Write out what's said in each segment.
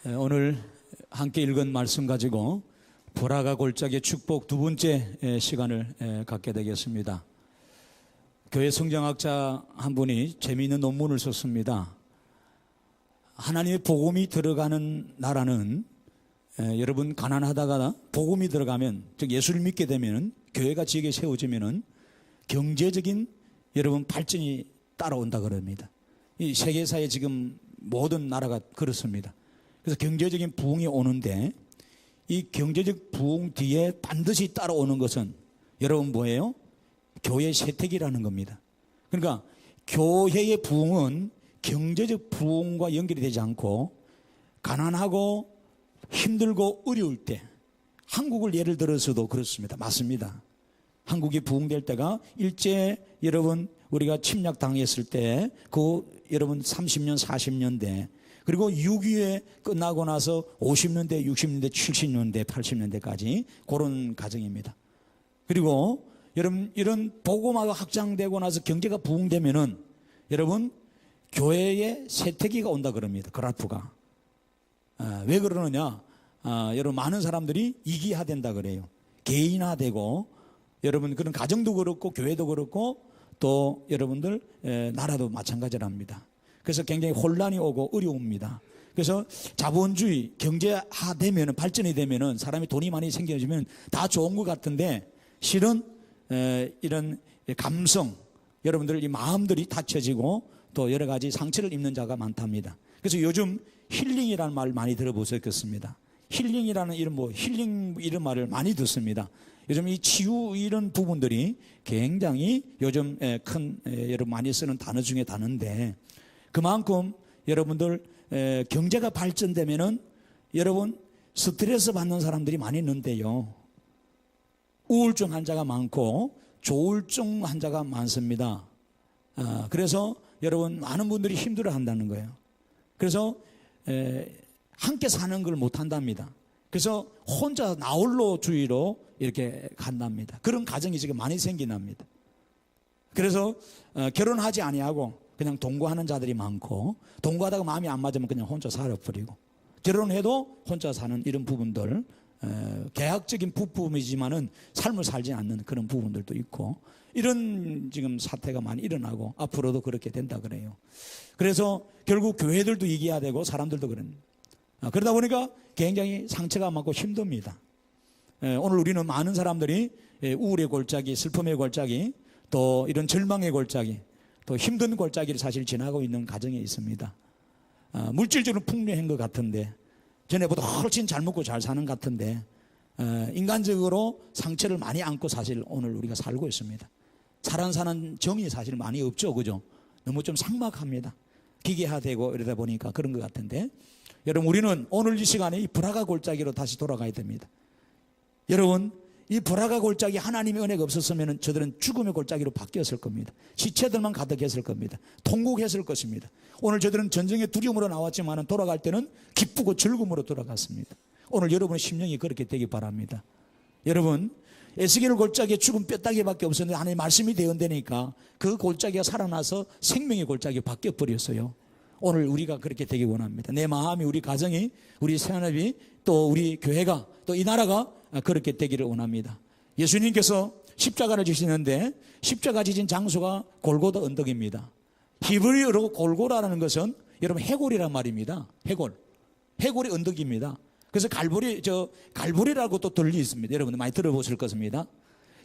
오늘 함께 읽은 말씀 가지고 보라가 골짜기의 축복 두 번째 시간을 갖게 되겠습니다. 교회 성경학자 한 분이 재미있는 논문을 썼습니다. 하나님의 복음이 들어가는 나라는 여러분 가난하다가 복음이 들어가면, 즉 예수를 믿게 되면, 교회가 지역에 세워지면 경제적인 여러분 발전이 따라온다 그럽니다. 이 세계사에 지금 모든 나라가 그렇습니다. 그래서 경제적인 부흥이 오는데 이 경제적 부흥 뒤에 반드시 따라오는 것은 여러분 뭐예요? 교회 세택이라는 겁니다. 그러니까 교회의 부흥은 경제적 부흥과 연결이 되지 않고 가난하고 힘들고 어려울 때, 한국을 예를 들어서도 그렇습니다. 맞습니다. 한국이 부흥될 때가 일제 여러분 우리가 침략당했을 때 여러분 30년 40년대, 그리고 6.25에 끝나고 나서 50년대 60년대 70년대 80년대까지 그런 과정입니다. 그리고 여러분 이런 복음화가 확장되고 나서 경제가 부흥되면은 여러분 교회에 세태기가 온다 그럽니다. 그래프가. 왜 그러느냐? 여러분 많은 사람들이 이기화된다 그래요. 개인화되고, 여러분 그런 가정도 그렇고 교회도 그렇고 또 여러분들 나라도 마찬가지랍니다. 그래서 굉장히 혼란이 오고 어려웁니다. 그래서 자본주의 경제화되면, 발전이 되면은 사람이 돈이 많이 생겨지면 다 좋은 것 같은데 실은 이런 감성, 여러분들 이 마음들이 다쳐지고 또 여러 가지 상처를 입는 자가 많답니다. 그래서 요즘 힐링이라는 말 많이 들어보셨겠습니다. 힐링이라는 힐링 이런 말을 많이 듣습니다. 요즘 이 치유 이런 부분들이 굉장히 요즘 여러분 많이 쓰는 단어 중에 단어인데, 그만큼 여러분들 경제가 발전되면은 여러분 스트레스 받는 사람들이 많이 있는데요. 우울증 환자가 많고 조울증 환자가 많습니다. 그래서 여러분 많은 분들이 힘들어 한다는 거예요. 그래서 함께 사는 걸 못 한답니다. 그래서 혼자 나홀로주의로 이렇게 간답니다. 그런 가정이 지금 많이 생긴답니다. 그래서 결혼하지 아니하고 그냥 동거하는 자들이 많고, 동거하다가 마음이 안 맞으면 그냥 혼자 살아버리고, 결혼해도 혼자 사는 이런 부분들, 계약적인 부부이지만은 삶을 살지 않는 그런 부분들도 있고, 이런 지금 사태가 많이 일어나고 앞으로도 그렇게 된다 그래요. 그래서 결국 교회들도 이기화되고 사람들도 그럽니다. 그러다 보니까 굉장히 상처가 많고 힘듭니다. 오늘 우리는 많은 사람들이 우울의 골짜기, 슬픔의 골짜기, 또 이런 절망의 골짜기, 또 힘든 골짜기를 사실 지나고 있는 가정에 있습니다. 물질적으로 풍요한 것 같은데, 전에보다 훨씬 잘 먹고 잘 사는 것 같은데, 인간적으로 상처를 많이 안고 사실 오늘 우리가 살고 있습니다. 사는 정이 사실 많이 없죠, 그죠? 너무 좀 삭막합니다. 기계화되고 이러다 보니까 그런 것 같은데, 여러분 우리는 오늘 이 시간에 이 브라가 골짜기로 다시 돌아가야 됩니다. 여러분 이 브라가 골짜기, 하나님의 은혜가 없었으면 저들은 죽음의 골짜기로 바뀌었을 겁니다. 시체들만 가득했을 겁니다. 통곡했을 것입니다. 오늘 저들은 전쟁의 두려움으로 나왔지만 돌아갈 때는 기쁘고 즐거움으로 돌아갔습니다. 오늘 여러분의 심령이 그렇게 되기 바랍니다. 여러분 에스겔 골짜기에 죽은 뼈다귀밖에 없었는데 하나님의 말씀이 되었다니까 그 골짜기가 살아나서 생명의 골짜기가 바뀌어버렸어요. 오늘 우리가 그렇게 되기 원합니다. 내 마음이, 우리 가정이, 우리 새하늘이, 또 우리 교회가, 또 이 나라가 그렇게 되기를 원합니다. 예수님께서 십자가를 지시는데 십자가 지신 장소가 골고다 언덕입니다. 히브리어로 골고라라는 것은 여러분 해골이란 말입니다. 해골이 언덕입니다. 그래서 갈보리라고 또 들리 있습니다. 여러분 많이 들어보실 것입니다.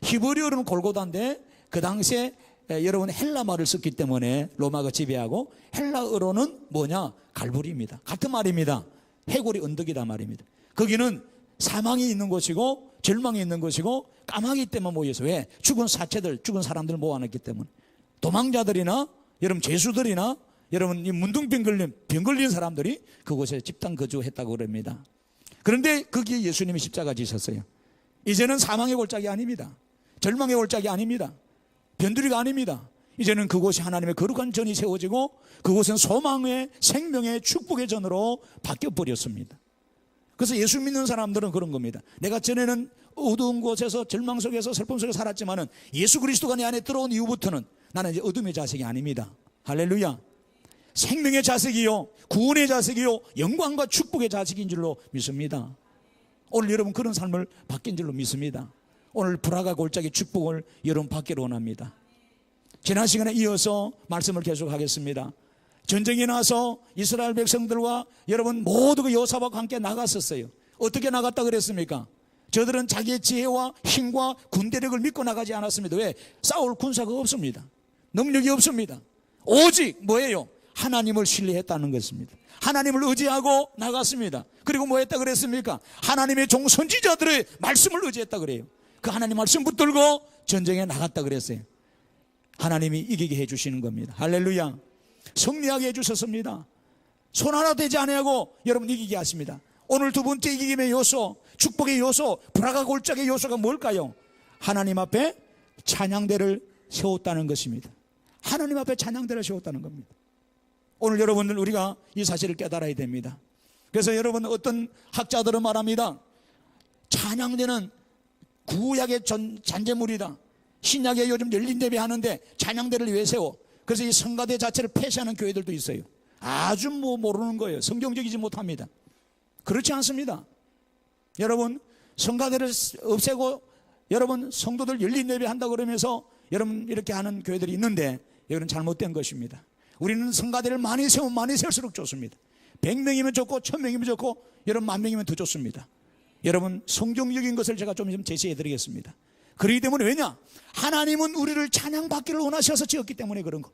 히브리어로는 골고다인데 그 당시에 여러분 헬라 말을 썼기 때문에 로마가 지배하고, 헬라어로는 뭐냐? 갈보리입니다. 같은 말입니다. 해골이 언덕이다 말입니다. 거기는 사망이 있는 곳이고 절망이 있는 곳이고 까마귀 때문에 모여서, 왜? 죽은 사체들, 죽은 사람들을 모아놨기 때문에, 도망자들이나 여러분 죄수들이나 여러분 이 문둥병 걸린 사람들이 그곳에 집단 거주했다고 그럽니다. 그런데 거기에 예수님이 십자가 지셨어요. 이제는 사망의 골짜기 아닙니다. 절망의 골짜기 아닙니다. 변두리가 아닙니다. 이제는 그곳이 하나님의 거룩한 전이 세워지고 그곳은 소망의, 생명의, 축복의 전으로 바뀌어버렸습니다. 그래서 예수 믿는 사람들은 그런 겁니다. 내가 전에는 어두운 곳에서 절망 속에서 슬픔 속에 살았지만은 예수 그리스도가 내 안에 들어온 이후부터는 나는 이제 어둠의 자식이 아닙니다. 할렐루야. 생명의 자식이요, 구원의 자식이요, 영광과 축복의 자식인 줄로 믿습니다. 오늘 여러분 그런 삶을 바뀐 줄로 믿습니다. 오늘 불화가 골짜기 축복을 여러분 받기를 원합니다. 지난 시간에 이어서 말씀을 계속하겠습니다. 전쟁에 나서 이스라엘 백성들과 여러분 모두가 여호사밧과 함께 나갔었어요. 어떻게 나갔다 그랬습니까? 저들은 자기의 지혜와 힘과 군대력을 믿고 나가지 않았습니다. 왜? 싸울 군사가 없습니다. 능력이 없습니다. 오직 뭐예요? 하나님을 신뢰했다는 것입니다. 하나님을 의지하고 나갔습니다. 그리고 뭐 했다 그랬습니까? 하나님의 종 선지자들의 말씀을 의지했다 그래요. 그 하나님 말씀 붙들고 전쟁에 나갔다 그랬어요. 하나님이 이기게 해주시는 겁니다. 할렐루야. 승리하게 해주셨습니다. 손 하나 대지 아니하고 여러분 이기게 하십니다. 오늘 두 번째 이김의 요소, 축복의 요소, 불화가 골짜기의 요소가 뭘까요? 하나님 앞에 찬양대를 세웠다는 것입니다. 하나님 앞에 찬양대를 세웠다는 겁니다. 오늘 여러분들 우리가 이 사실을 깨달아야 됩니다. 그래서 여러분 어떤 학자들은 말합니다. 찬양대는 구약의 잔재물이다. 신약에 요즘 열린 예배 하는데 찬양대를 왜 세워? 그래서 이 성가대 자체를 폐쇄하는 교회들도 있어요. 아주 모르는 거예요. 성경적이지 못합니다. 그렇지 않습니다. 여러분 성가대를 없애고 여러분 성도들 열린 예배 한다 그러면서 여러분 이렇게 하는 교회들이 있는데 이거는 잘못된 것입니다. 우리는 성가대를 많이 세우면 많이 세울수록 좋습니다. 100명이면 좋고 1000명이면 좋고 여러분 10,000명이면 더 좋습니다. 여러분 성경적인 것을 제가 좀 제시해 드리겠습니다. 그렇기 때문에 왜냐? 하나님은 우리를 찬양받기를 원하셔서 지었기 때문에 그런 거.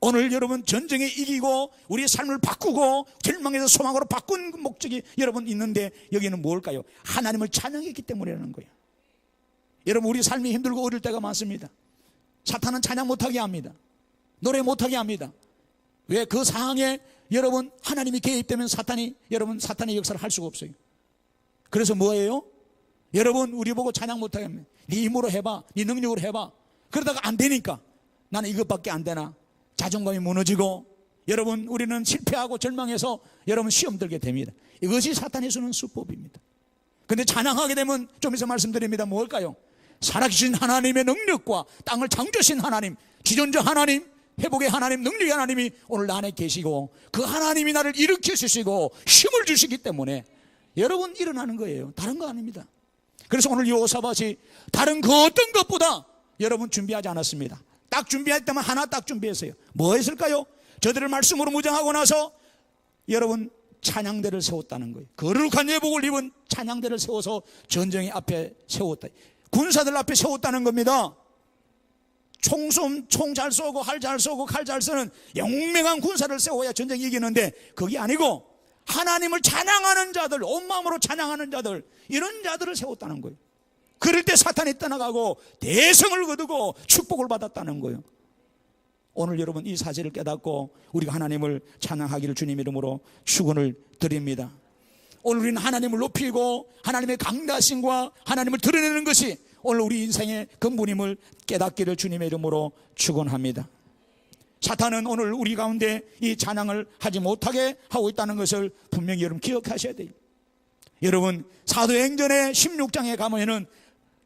오늘 여러분 전쟁에 이기고 우리의 삶을 바꾸고 절망에서 소망으로 바꾼 목적이 여러분 있는데 여기는 뭘까요? 하나님을 찬양했기 때문이라는 거예요. 여러분 우리 삶이 힘들고 어릴 때가 많습니다. 사탄은 찬양 못하게 합니다. 노래 못하게 합니다. 왜? 그 상황에 여러분 하나님이 개입되면 사탄의 역사를 할 수가 없어요. 그래서 뭐예요? 여러분 우리 보고 찬양 못하게 합니다. 네 힘으로 해봐, 네 능력으로 해봐. 그러다가 안 되니까 나는 이것밖에 안 되나 자존감이 무너지고 여러분 우리는 실패하고 절망해서 여러분 시험 들게 됩니다. 이것이 사탄이 쓰는 수법입니다. 그런데 찬양하게 되면 좀 있어 말씀드립니다. 뭘까요? 살아계신 하나님의 능력과 땅을 창조하신 하나님, 지존자 하나님, 회복의 하나님, 능력의 하나님이 오늘 나 안에 계시고 그 하나님이 나를 일으켜 주시고 힘을 주시기 때문에 여러분 일어나는 거예요. 다른 거 아닙니다. 그래서 오늘 여호사밧이 다른 그 어떤 것보다 여러분 준비하지 않았습니다. 딱 준비할 때만 하나 딱 준비했어요. 뭐 했을까요? 저들을 말씀으로 무장하고 나서 여러분 찬양대를 세웠다는 거예요. 거룩한 예복을 입은 찬양대를 세워서 전쟁의 앞에 세웠다. 군사들 앞에 세웠다는 겁니다. 총 잘 쏘고 활 잘 쏘고 칼 잘 쓰는 용맹한 군사를 세워야 전쟁이 이기는데 그게 아니고 하나님을 찬양하는 자들, 온 마음으로 찬양하는 자들, 이런 자들을 세웠다는 거예요. 그럴 때 사탄이 떠나가고 대성을 거두고 축복을 받았다는 거예요. 오늘 여러분 이 사실을 깨닫고 우리가 하나님을 찬양하기를 주님 이름으로 축원을 드립니다. 오늘 우리는 하나님을 높이고 하나님의 강다심과 하나님을 드러내는 것이 오늘 우리 인생의 근본임을 깨닫기를 주님의 이름으로 축원합니다. 사탄은 오늘 우리 가운데 이 찬양을 하지 못하게 하고 있다는 것을 분명히 여러분 기억하셔야 돼요. 여러분 사도행전의 16장에 가면은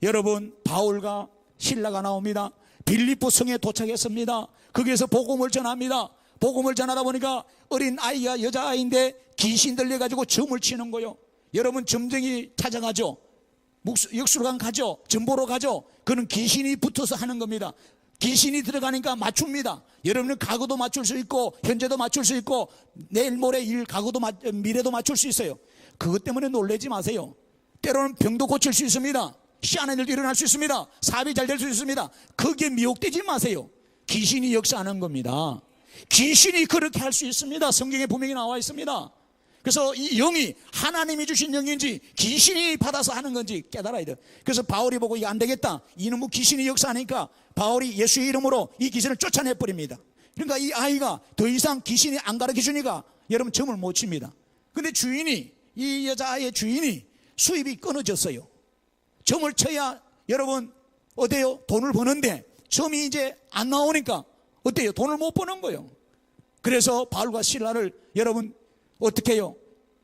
여러분 바울과 실라가 나옵니다. 빌립보 성에 도착했습니다. 거기에서 복음을 전합니다. 복음을 전하다 보니까 어린 아이가 여자아이인데 귀신 들려가지고 점을 치는 거예요. 여러분 점쟁이 찾아가죠. 역수로간 가죠. 점보러 가죠. 그는 귀신이 붙어서 하는 겁니다. 귀신이 들어가니까 맞춥니다. 여러분은 과거도 맞출 수 있고 현재도 맞출 수 있고 내일 모레 일 과거도 미래도 맞출 수 있어요. 그것 때문에 놀라지 마세요. 때로는 병도 고칠 수 있습니다. 희한한 일도 일어날 수 있습니다. 사업이 잘 될 수 있습니다. 거기에 미혹되지 마세요. 귀신이 역사하는 겁니다. 귀신이 그렇게 할 수 있습니다. 성경에 분명히 나와 있습니다. 그래서 이 영이 하나님이 주신 영인지 귀신이 받아서 하는 건지 깨달아야 돼요. 그래서 바울이 보고 이거 안 되겠다, 이놈의 귀신이 역사하니까 바울이 예수의 이름으로 이 귀신을 쫓아내버립니다. 그러니까 이 아이가 더 이상 귀신이 안 가르쳐주니까 여러분 점을 못 칩니다. 근데 주인이, 이 여자아이의 주인이 수입이 끊어졌어요. 점을 쳐야 여러분 어때요? 돈을 버는데 점이 이제 안 나오니까 어때요? 돈을 못 버는 거예요. 그래서 바울과 실라를 여러분 어떻게 해요?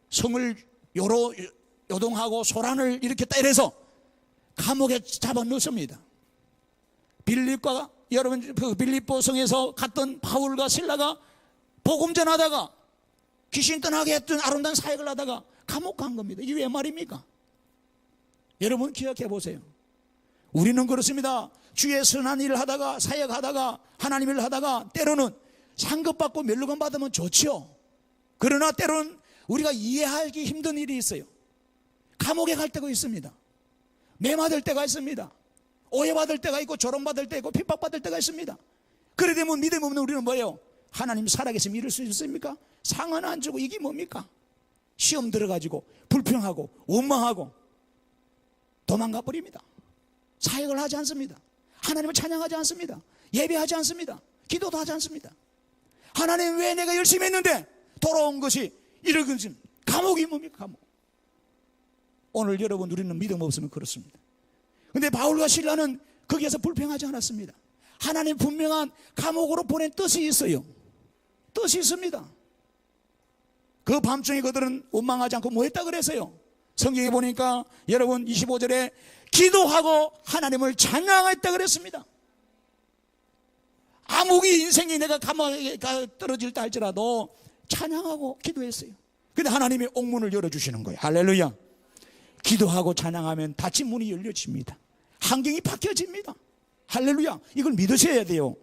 성을 요동하고 소란을 이렇게 때려서 감옥에 잡아 넣습니다. 빌립과 여러분 그 빌립보 성에서 갔던 바울과 실라가 복음 전하다가 귀신 떠나게 했던 아름다운 사역을 하다가 감옥 간 겁니다. 이게 왜 말입니까? 여러분 기억해 보세요. 우리는 그렇습니다. 주의 선한 일을 하다가 사역하다가 하나님 일을 하다가 때로는 상급받고 멸류관 받으면 좋죠. 그러나 때로는 우리가 이해하기 힘든 일이 있어요. 감옥에 갈 때가 있습니다. 매맞을 때가 있습니다. 오해받을 때가 있고 조롱받을 때 있고 핍박받을 때가 있습니다. 그래 되면 믿음 없는 우리는 뭐예요? 하나님 살아계시면 이럴 수 있습니까? 상은 안 주고 이게 뭡니까? 시험 들어가지고 불평하고 원망하고 도망가 버립니다. 사역을 하지 않습니다. 하나님을 찬양하지 않습니다. 예배하지 않습니다. 기도도 하지 않습니다. 하나님 왜 내가 열심히 했는데 돌아온 것이 이런 것이 감옥이 뭡니까? 감옥. 오늘 여러분 우리는 믿음 없으면 그렇습니다. 그런데 바울과 실라는 거기에서 불평하지 않았습니다. 하나님 분명한 감옥으로 보낸 뜻이 있어요. 뜻이 있습니다. 그 밤중에 그들은 원망하지 않고 뭐 했다 그랬어요? 성경에 보니까 여러분 25절에 기도하고 하나님을 찬양했다 그랬습니다. 아무리 인생이 내가 감옥에 떨어질다 할지라도 찬양하고 기도했어요. 근데 하나님이 옥문을 열어주시는 거예요. 할렐루야. 기도하고 찬양하면 닫힌 문이 열려집니다. 환경이 바뀌어집니다. 할렐루야. 이걸 믿으셔야 돼요.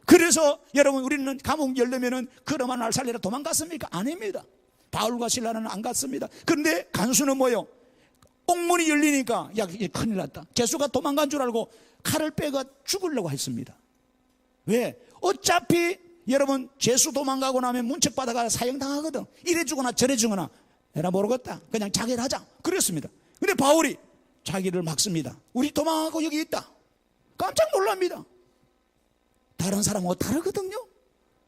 그래서 여러분 우리는 감옥 열려면은 그러만 날 살리라 도망갔습니까? 아닙니다. 바울과 실라는 안 갔습니다. 그런데 간수는 뭐예요? 옥문이 열리니까 야 이제 큰일 났다. 제수가 도망간 줄 알고 칼을 빼가 죽으려고 했습니다. 왜? 어차피 여러분 제수 도망가고 나면 문책 받아가 사형당하거든. 이래 주거나 저래 주거나 내가 모르겠다. 그냥 자기를 하자. 그랬습니다. 근데 바울이 자기를 막습니다. 우리 도망하고 여기 있다. 깜짝 놀랍니다. 다른 사람하고 다르거든요.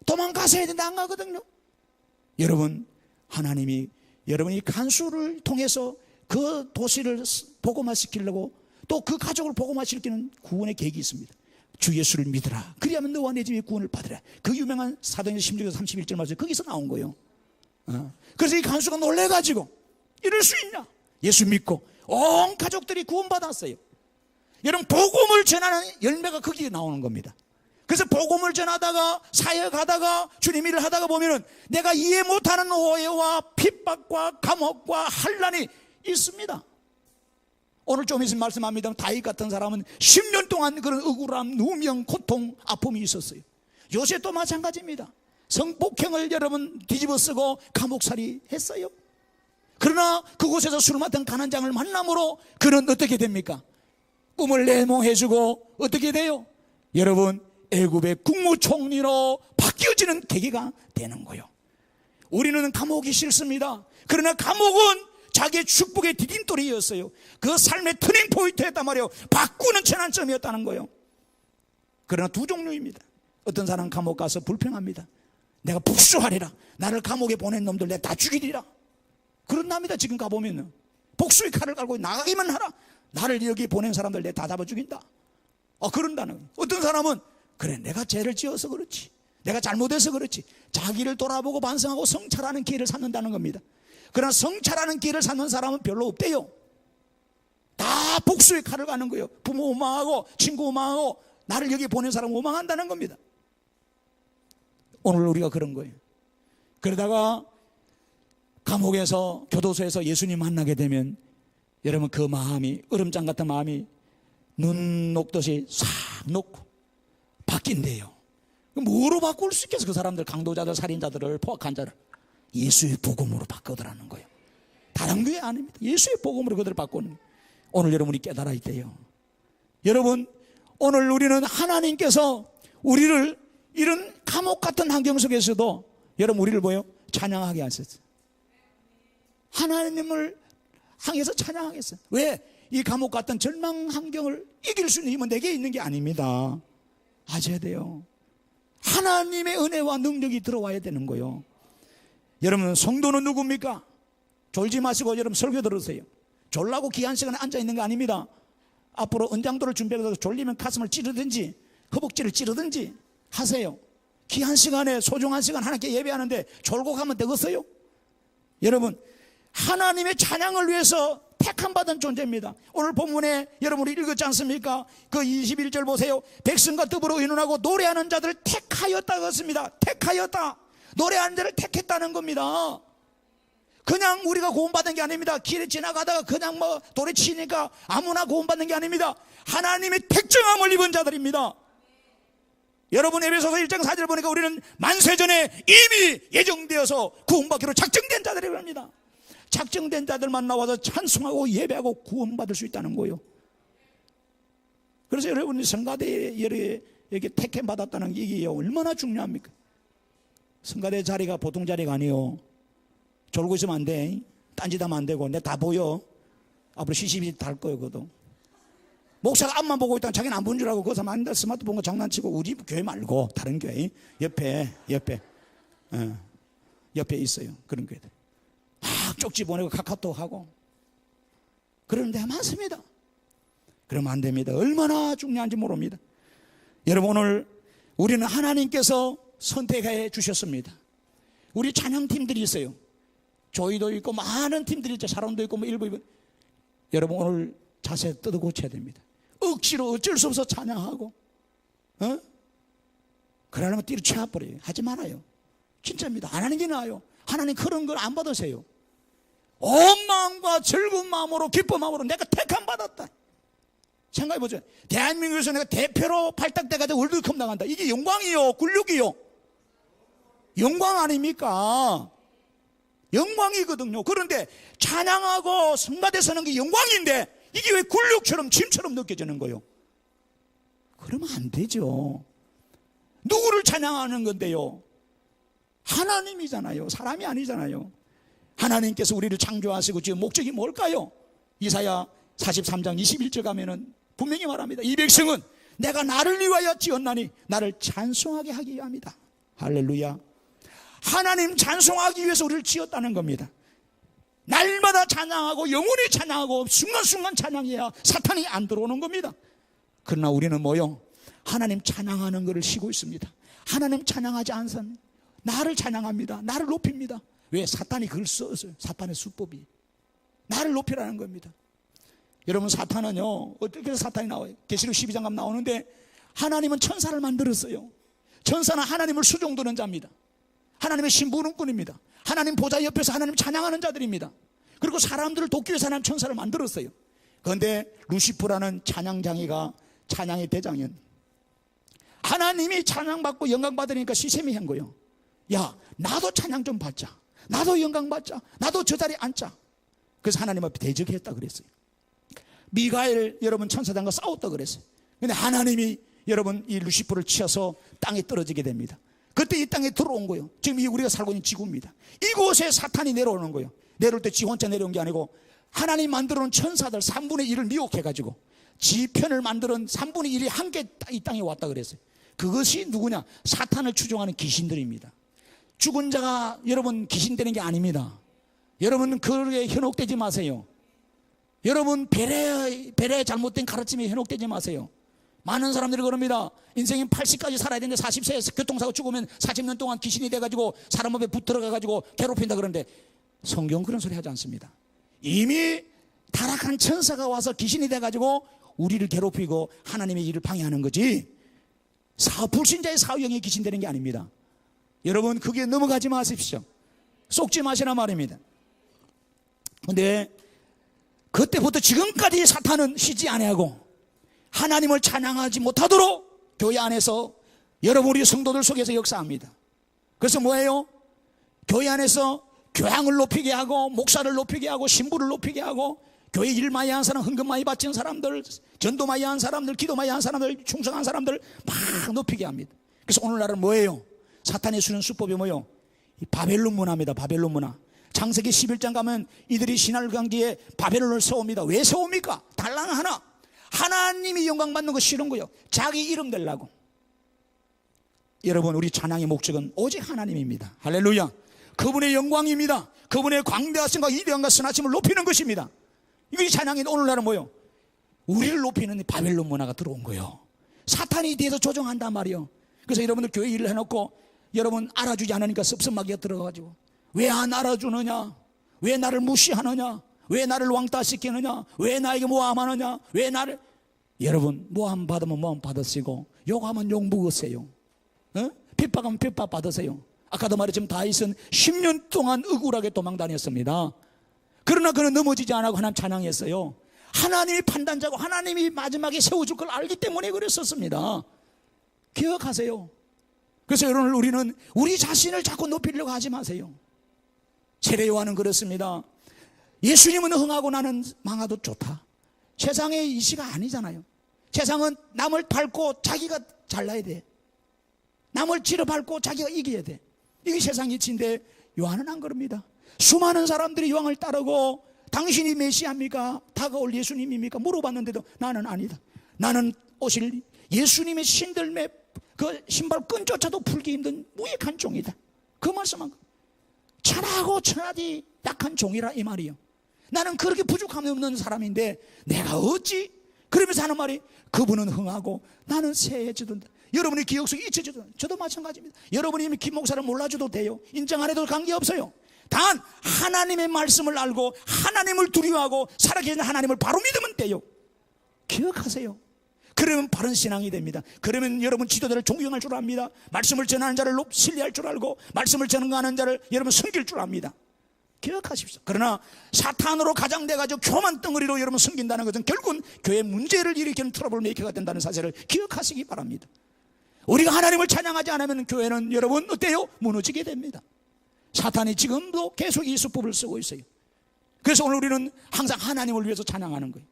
도망가셔야 된다 안 가거든요. 여러분 하나님이 여러분이 간수를 통해서 그 도시를 복음화시키려고 또 그 가족을 복음화시키는 구원의 계획이 있습니다. 주 예수를 믿으라. 그리하면 너와 내 집이 구원을 받으라. 그 유명한 사도행전 16절 31절 말씀 거기서 나온 거예요. 그래서 이 간수가 놀래가지고 이럴 수 있냐? 예수 믿고 온 가족들이 구원받았어요. 여러분 복음을 전하는 열매가 거기에 나오는 겁니다. 그래서 복음을 전하다가 사역하다가 주님 일을 하다가 보면은 내가 이해 못하는 오해와 핍박과 감옥과 환난이 있습니다. 오늘 좀 있으면 말씀합니다. 다윗 같은 사람은 10년 동안 그런 억울함, 누명, 고통, 아픔이 있었어요. 요셉도 마찬가지입니다. 성폭행을 여러분 뒤집어 쓰고 감옥살이 했어요. 그러나 그곳에서 술 맡은 가난장을 만남으로 그는 어떻게 됩니까? 꿈을 내몽해주고 어떻게 돼요? 여러분 애굽의 국무총리로 바뀌어지는 계기가 되는 거예요. 우리는 감옥이 싫습니다. 그러나 감옥은 자기의 축복의 디딤돌이었어요. 그 삶의 터닝 포인트였단 말이에요. 바꾸는 전환점이었다는 거예요. 그러나 두 종류입니다. 어떤 사람은 감옥 가서 불평합니다. 내가 복수하리라. 나를 감옥에 보낸 놈들 내가 다 죽이리라. 그런답니다. 지금 가보면은 복수의 칼을 갈고 나가기만 하라. 나를 여기 보낸 사람들 내가 다 잡아 죽인다. 그런다는 거예요. 어떤 사람은 그래 내가 죄를 지어서 그렇지, 내가 잘못해서 그렇지, 자기를 돌아보고 반성하고 성찰하는 기회를 찾는다는 겁니다. 그러나 성찰하는 기회를 찾는 사람은 별로 없대요. 다 복수의 칼을 가는 거예요. 부모 원망하고 친구 원망하고 나를 여기 보낸 사람 원망한다는 겁니다. 오늘 우리가 그런 거예요. 그러다가 감옥에서 교도소에서 예수님 만나게 되면 여러분 그 마음이 얼음장 같은 마음이 눈 녹듯이 싹 녹고 바뀐대요. 뭐로 바꿀 수 있겠어? 그 사람들 강도자들 살인자들을 포악한 자를 예수의 복음으로 바꾸더라는 거예요. 다른 게 아닙니다. 예수의 복음으로 그들을 바꾸는 거예요. 오늘 여러분이 깨달아야 돼요. 여러분 오늘 우리는 하나님께서 우리를 이런 감옥 같은 환경 속에서도 여러분 우리를 뭐요? 찬양하게 하셨어요. 하나님을 향해서 찬양하겠어요. 왜? 이 감옥 같은 절망 환경을 이길 수 있는 힘은 내게 있는 게 아닙니다. 아셔야 돼요. 하나님의 은혜와 능력이 들어와야 되는 거예요. 여러분 성도는 누굽니까? 졸지 마시고 여러분 설교 들으세요. 졸라고 귀한 시간에 앉아있는 거 아닙니다. 앞으로 은장도를 준비해서 졸리면 가슴을 찌르든지 허벅지를 찌르든지 하세요. 귀한 시간에 소중한 시간 하나님께 예배하는데 졸고 가면 되겠어요? 여러분 하나님의 찬양을 위해서 택함받은 존재입니다. 오늘 본문에 여러분이 읽었지 않습니까? 그 21절 보세요. 백성과 더불어 의논하고 노래하는 자들을 택하였다고 했습니다. 택하였다. 노래하는 자를 택했다는 겁니다. 그냥 우리가 구원받은 게 아닙니다. 길에 지나가다가 그냥 뭐 노래 치니까 아무나 구원받는 게 아닙니다. 하나님의 택정함을 입은 자들입니다. 여러분, 에베소서 1장 4절 보니까 우리는 만세전에 이미 예정되어서 구원받기로 작정된 자들이랍니다. 작정된 자들만 나와서 찬송하고 예배하고 구원받을 수 있다는 거예요. 그래서 여러분이 성가대에 이렇게 택함 받았다는 게 이게 얼마나 중요합니까? 성가대 자리가 보통 자리가 아니에요. 졸고 있으면 안 돼. 딴짓하면 안 되고. 내 다 보여. 앞으로 CCTV 달 거예요. 그것도. 목사가 앞만 보고 있다가 자기는 안 본 줄 알고 거기서 만 스마트폰 장난치고 우리 교회 말고 다른 교회 옆에 있어요. 그런 교회들 막 쪽지 보내고 카카오톡 하고 그러는 데가 많습니다. 그러면 안 됩니다. 얼마나 중요한지 모릅니다. 여러분, 오늘 우리는 하나님께서 선택해 주셨습니다. 우리 찬양팀들이 있어요. 조이도 있고 많은 팀들이 있죠. 사람도 있고 뭐 일부. 여러분, 오늘 자세 뜯어 고쳐야 됩니다. 억지로 어쩔 수 없어 찬양하고 그러려면 뒤로 쳐버려요. 하지 말아요. 진짜입니다. 안 하는 게 나아요. 하나님 그런 걸 안 받으세요. 온 마음과 즐거운 마음으로 기쁜 마음으로 내가 택함 받았다. 생각해보세요. 대한민국에서 내가 대표로 발탁돼가지고 월드컵 나간다. 이게 영광이요? 굴욕이요? 영광 아닙니까? 영광이거든요. 그런데 찬양하고 성가대 서는 게 영광인데 이게 왜 굴욕처럼 짐처럼 느껴지는 거예요? 그러면 안 되죠. 누구를 찬양하는 건데요? 하나님이잖아요. 사람이 아니잖아요. 하나님께서 우리를 창조하시고 지금 목적이 뭘까요? 이사야 43장 21절 가면은 분명히 말합니다. 이 백성은 내가 나를 위하여 지었나니 나를 찬송하게 하기 위함이다. 할렐루야. 하나님 찬송하기 위해서 우리를 지었다는 겁니다. 날마다 찬양하고 영원히 찬양하고 순간순간 찬양해야 사탄이 안 들어오는 겁니다. 그러나 우리는 뭐요? 하나님 찬양하는 것을 쉬고 있습니다. 하나님 찬양하지 않선 나를 찬양합니다. 나를 높입니다. 왜? 사탄이 그걸 썼어요. 사탄의 수법이 나를 높이라는 겁니다. 여러분, 사탄은요 어떻게 해서 사탄이 나와요? 계시록 12장 가면 나오는데 하나님은 천사를 만들었어요. 천사는 하나님을 수종드는 자입니다. 하나님의 심부름꾼입니다. 하나님 보좌 옆에서 하나님 찬양하는 자들입니다. 그리고 사람들을 돕기 위해서 하나님 천사를 만들었어요. 그런데 루시프라는 찬양장이가 찬양의 대장이었. 하나님이 찬양받고 영광받으니까 시샘이 한 거예요. 야, 나도 찬양 좀 받자. 나도 영광 받자. 나도 저 자리에 앉자. 그래서 하나님 앞에 대적했다 그랬어요. 미가엘 여러분 천사장과 싸웠다 그랬어요. 근데 하나님이 여러분 이 루시프를 치어서 땅에 떨어지게 됩니다. 그때 이 땅에 들어온 거예요. 지금 이 우리가 살고 있는 지구입니다. 이곳에 사탄이 내려오는 거예요. 내려올 때 지 혼자 내려온 게 아니고 하나님 만들어 놓은 천사들 3분의 1을 미혹해가지고 지 편을 만드는 3분의 1이 함께 이 땅에 왔다 그랬어요. 그것이 누구냐? 사탄을 추종하는 귀신들입니다. 죽은 자가 여러분 귀신 되는 게 아닙니다. 여러분 그에 현혹되지 마세요. 여러분 배려의 잘못된 가르침에 현혹되지 마세요. 많은 사람들이 그럽니다. 인생이 80까지 살아야 되는데 40세에서 교통사고 죽으면 40년 동안 귀신이 돼가지고 사람 앞에 붙들어가가지고 괴롭힌다 그러는데 성경 그런 소리 하지 않습니다. 이미 타락한 천사가 와서 귀신이 돼가지고 우리를 괴롭히고 하나님의 일을 방해하는 거지 불신자의 사후형이 귀신 되는 게 아닙니다. 여러분 그게 넘어가지 마십시오. 쏙지 마시라 말입니다. 그런데 그때부터 지금까지 사탄은 쉬지 아니하고 하나님을 찬양하지 못하도록 교회 안에서 여러분 우리 성도들 속에서 역사합니다. 그래서 뭐예요? 교회 안에서 교양을 높이게 하고 목사를 높이게 하고 신부를 높이게 하고 교회 일 많이 한 사람, 헌금 많이 바치는 사람들, 전도 많이 한 사람들, 기도 많이 한 사람들, 충성한 사람들 막 높이게 합니다. 그래서 오늘날은 뭐예요? 사탄의 수는 수법이 뭐예요? 이 바벨론 문화입니다. 바벨론 문화. 창세기 11장 가면 이들이 신할 관계에 바벨론을 세웁니다. 왜 세웁니까? 달랑 하나. 하나님이 영광 받는 거 싫은 거예요. 자기 이름 되려고. 여러분 우리 찬양의 목적은 오직 하나님입니다. 할렐루야. 그분의 영광입니다. 그분의 광대하심과 이대함과 선하심을 높이는 것입니다. 이게 찬양인데 오늘날은 뭐예요? 우리를 높이는 바벨론 문화가 들어온 거예요. 사탄이 뒤에서 조정한단 말이에요. 그래서 여러분들 교회 일을 해놓고 여러분 알아주지 않으니까 섭섭하게 들어가가지고 왜 안 알아주느냐? 왜 나를 무시하느냐? 왜 나를 왕따시키느냐? 왜 나에게 모함하느냐? 왜 나를 여러분 모함 받으면 모함 받으시고 욕하면 욕 먹으세요. 핍박하면 핍박 받으세요. 아까도 말했지만 다윗은 10년 동안 억울하게 도망 다녔습니다. 그러나 그는 넘어지지 않고 하나님 찬양했어요. 하나님이 판단자고 하나님이 마지막에 세워줄 걸 알기 때문에 그랬었습니다. 기억하세요. 그래서 여러분, 우리는 우리 자신을 자꾸 높이려고 하지 마세요. 세례 요한은 그렇습니다. 예수님은 흥하고 나는 망하도 좋다. 세상의 이시가 아니잖아요. 세상은 남을 밟고 자기가 잘나야 돼. 남을 치러 밟고 자기가 이겨야 돼. 이게 세상 이치인데 요한은 안 그럽니다. 수많은 사람들이 요한을 따르고 당신이 메시아입니까? 다가올 예수님입니까? 물어봤는데도 나는 아니다. 나는 오실 예수님의 신들매 그 신발 끈조차도 풀기 힘든 무익한 종이다. 그 말씀한 거. 천하고 천하디 약한 종이라 이 말이요. 나는 그렇게 부족함이 없는 사람인데 내가 어찌 그러면서 하는 말이 그분은 흥하고 나는 세해지던다. 여러분의 기억 속에 잊혀져도 저도 마찬가지입니다. 여러분이 이미 김 목사를 몰라줘도 돼요. 인정 안 해도 관계없어요. 단 하나님의 말씀을 알고 하나님을 두려워하고 살아계신 하나님을 바로 믿으면 돼요. 기억하세요. 그러면 바른 신앙이 됩니다. 그러면 여러분 지도자를 존경할 줄 압니다. 말씀을 전하는 자를 신뢰할 줄 알고 말씀을 전하는 자를 여러분 섬길 줄 압니다. 기억하십시오. 그러나 사탄으로 가장돼가지고 교만 덩어리로 여러분 섬긴다는 것은 결국은 교회 문제를 일으키는 트러블 메이커가 된다는 사실을 기억하시기 바랍니다. 우리가 하나님을 찬양하지 않으면 교회는 여러분 어때요? 무너지게 됩니다. 사탄이 지금도 계속 이 수법을 쓰고 있어요. 그래서 오늘 우리는 항상 하나님을 위해서 찬양하는 거예요.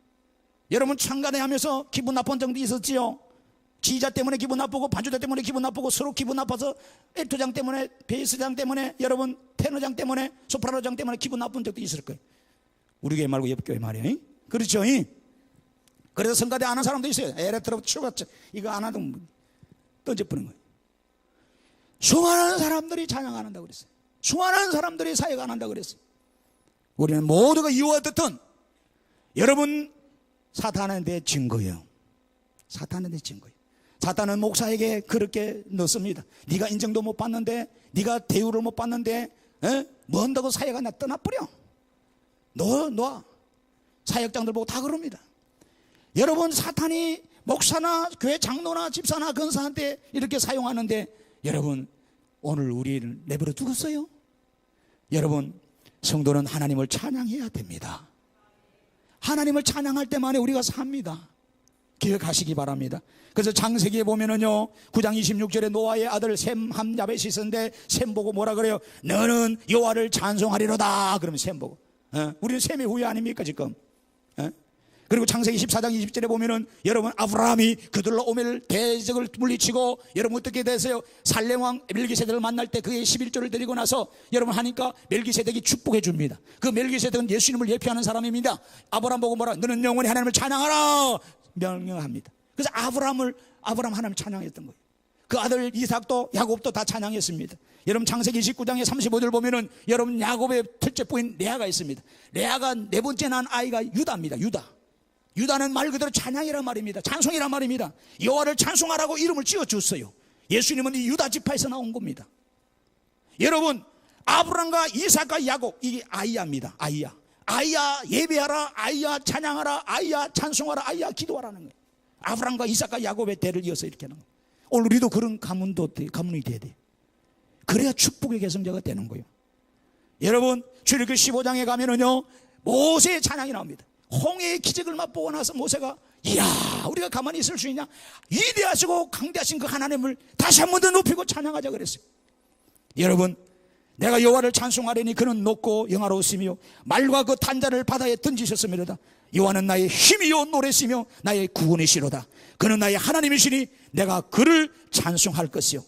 여러분 창간에 하면서 기분 나쁜 적도 있었지요. 지휘자 때문에 기분 나쁘고 반주자 때문에 기분 나쁘고 서로 기분 나빠서 엘토장 때문에 베이스장 때문에 여러분 테너장 때문에 소프라노장 때문에 기분 나쁜 적도 있을 거예요. 우리 교회 말고 옆 교회 말이에요. 그렇죠? 그래서 성가대 안 하는 사람도 있어요. 에레트로 치워갔죠. 이거 안 하던 던져버리는 거예요. 수많은 사람들이 찬양 안 한다고 그랬어요. 수많은 사람들이 사역 안 한다고 그랬어요. 우리는 모두가 이와 같은 여러분 사탄에 대해 증거예요. 사탄에 대해 증거예요. 사탄은 목사에게 그렇게 넣습니다. 네가 인정도 못 받는데 네가 대우를 못 받는데 뭐 한다고 사역가 나 떠나버려. 너 사역장들 보고 다 그럽니다. 여러분 사탄이 목사나 교회 장로나 집사나 권사한테 이렇게 사용하는데 여러분 오늘 우리를 내버려 두겠어요? 여러분 성도는 하나님을 찬양해야 됩니다. 하나님을 찬양할 때만에 우리가 삽니다. 기억하시기 바랍니다. 그래서 창세기에 보면은요 9장 26절에 노아의 아들 셈, 함, 야벳이 있었는데 셈 보고 뭐라 그래요? 너는 여호와를 찬송하리로다. 그러면 셈 보고 우리는 셈의 후예 아닙니까 지금? 그리고 창세기 14장 20절에 보면은 여러분 아브라함이 그들로 오멜 대적을 물리치고 여러분 어떻게 되세요? 살렘왕 멜기세덱을 만날 때 그의 11조를 드리고 나서 여러분 하니까 멜기세덱이 축복해 줍니다. 그 멜기세덱은 예수님을 예표하는 사람입니다. 아브라함 보고 뭐라? 너는 영원히 하나님을 찬양하라 명령합니다. 그래서 아브라함 하나님을 찬양했던 거예요. 그 아들 이삭도 야곱도 다 찬양했습니다. 여러분 창세기 29장에 35절 보면은 여러분 야곱의 첫째 부인 레아가 있습니다. 레아가 네 번째 난 아이가 유다입니다. 유다는 말 그대로 찬양이란 말입니다. 찬송이란 말입니다. 여호와를 찬송하라고 이름을 지어줬어요. 예수님은 이 유다 지파에서 나온 겁니다. 여러분 아브람과 이삭과 야곱 이게 아이야입니다. 아이야 예배하라, 아이야 찬양하라, 아이야 찬송하라, 아이야 기도하라는 거예요. 아브람과 이삭과 야곱의 대를 이어서 이렇게 하는 거예요. 오늘 우리도 그런 가문이 돼야 돼요. 그래야 축복의 계승자가 되는 거예요. 여러분 출애굽기 15장에 가면은요 모세의 찬양이 나옵니다. 홍해의 기적을 맛보고 나서 모세가 이야 우리가 가만히 있을 수 있냐, 위대하시고 강대하신 그 하나님을 다시 한 번 더 높이고 찬양하자 그랬어요. 여러분 내가 여호와를 찬송하려니 그는 높고 영화로우시며 말과 그 탄자를 바다에 던지셨습니다. 여호와는 나의 힘이요 노래시며 나의 구원이시로다. 그는 나의 하나님이시니 내가 그를 찬송할 것이요.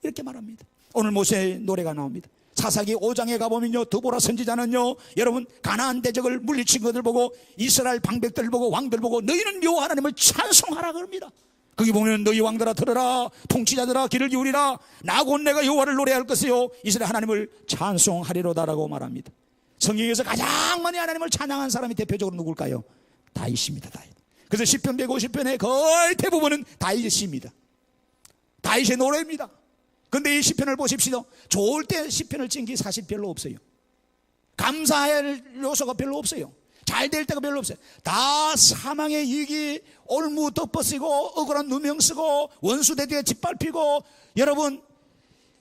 이렇게 말합니다. 오늘 모세의 노래가 나옵니다. 사사기 5장에 가보면요 드보라 선지자는요 여러분 가나안 대적을 물리친 것을 보고 이스라엘 방백들을 보고 왕들 보고 너희는 여호와 하나님을 찬송하라 그럽니다. 거기 보면 너희 왕들아 들으라, 통치자들아 귀를 기울이라, 나 곧 내가 여호와를 노래할 것이요 이스라엘 하나님을 찬송하리로다라고 말합니다. 성경에서 가장 많이 하나님을 찬양한 사람이 대표적으로 누굴까요? 다윗입니다. 다윗. 그래서 시편 150편의 거의 대부분은 다윗의 시입니다. 다윗의 노래입니다. 근데 이 시편을 보십시오. 좋을 때 시편을 찐 게 사실 별로 없어요. 감사할 요소가 별로 없어요. 잘 될 때가 별로 없어요. 다 사망의 이익이 올무 덮어쓰고 억울한 누명 쓰고 원수 대뒤에 짓밟히고, 여러분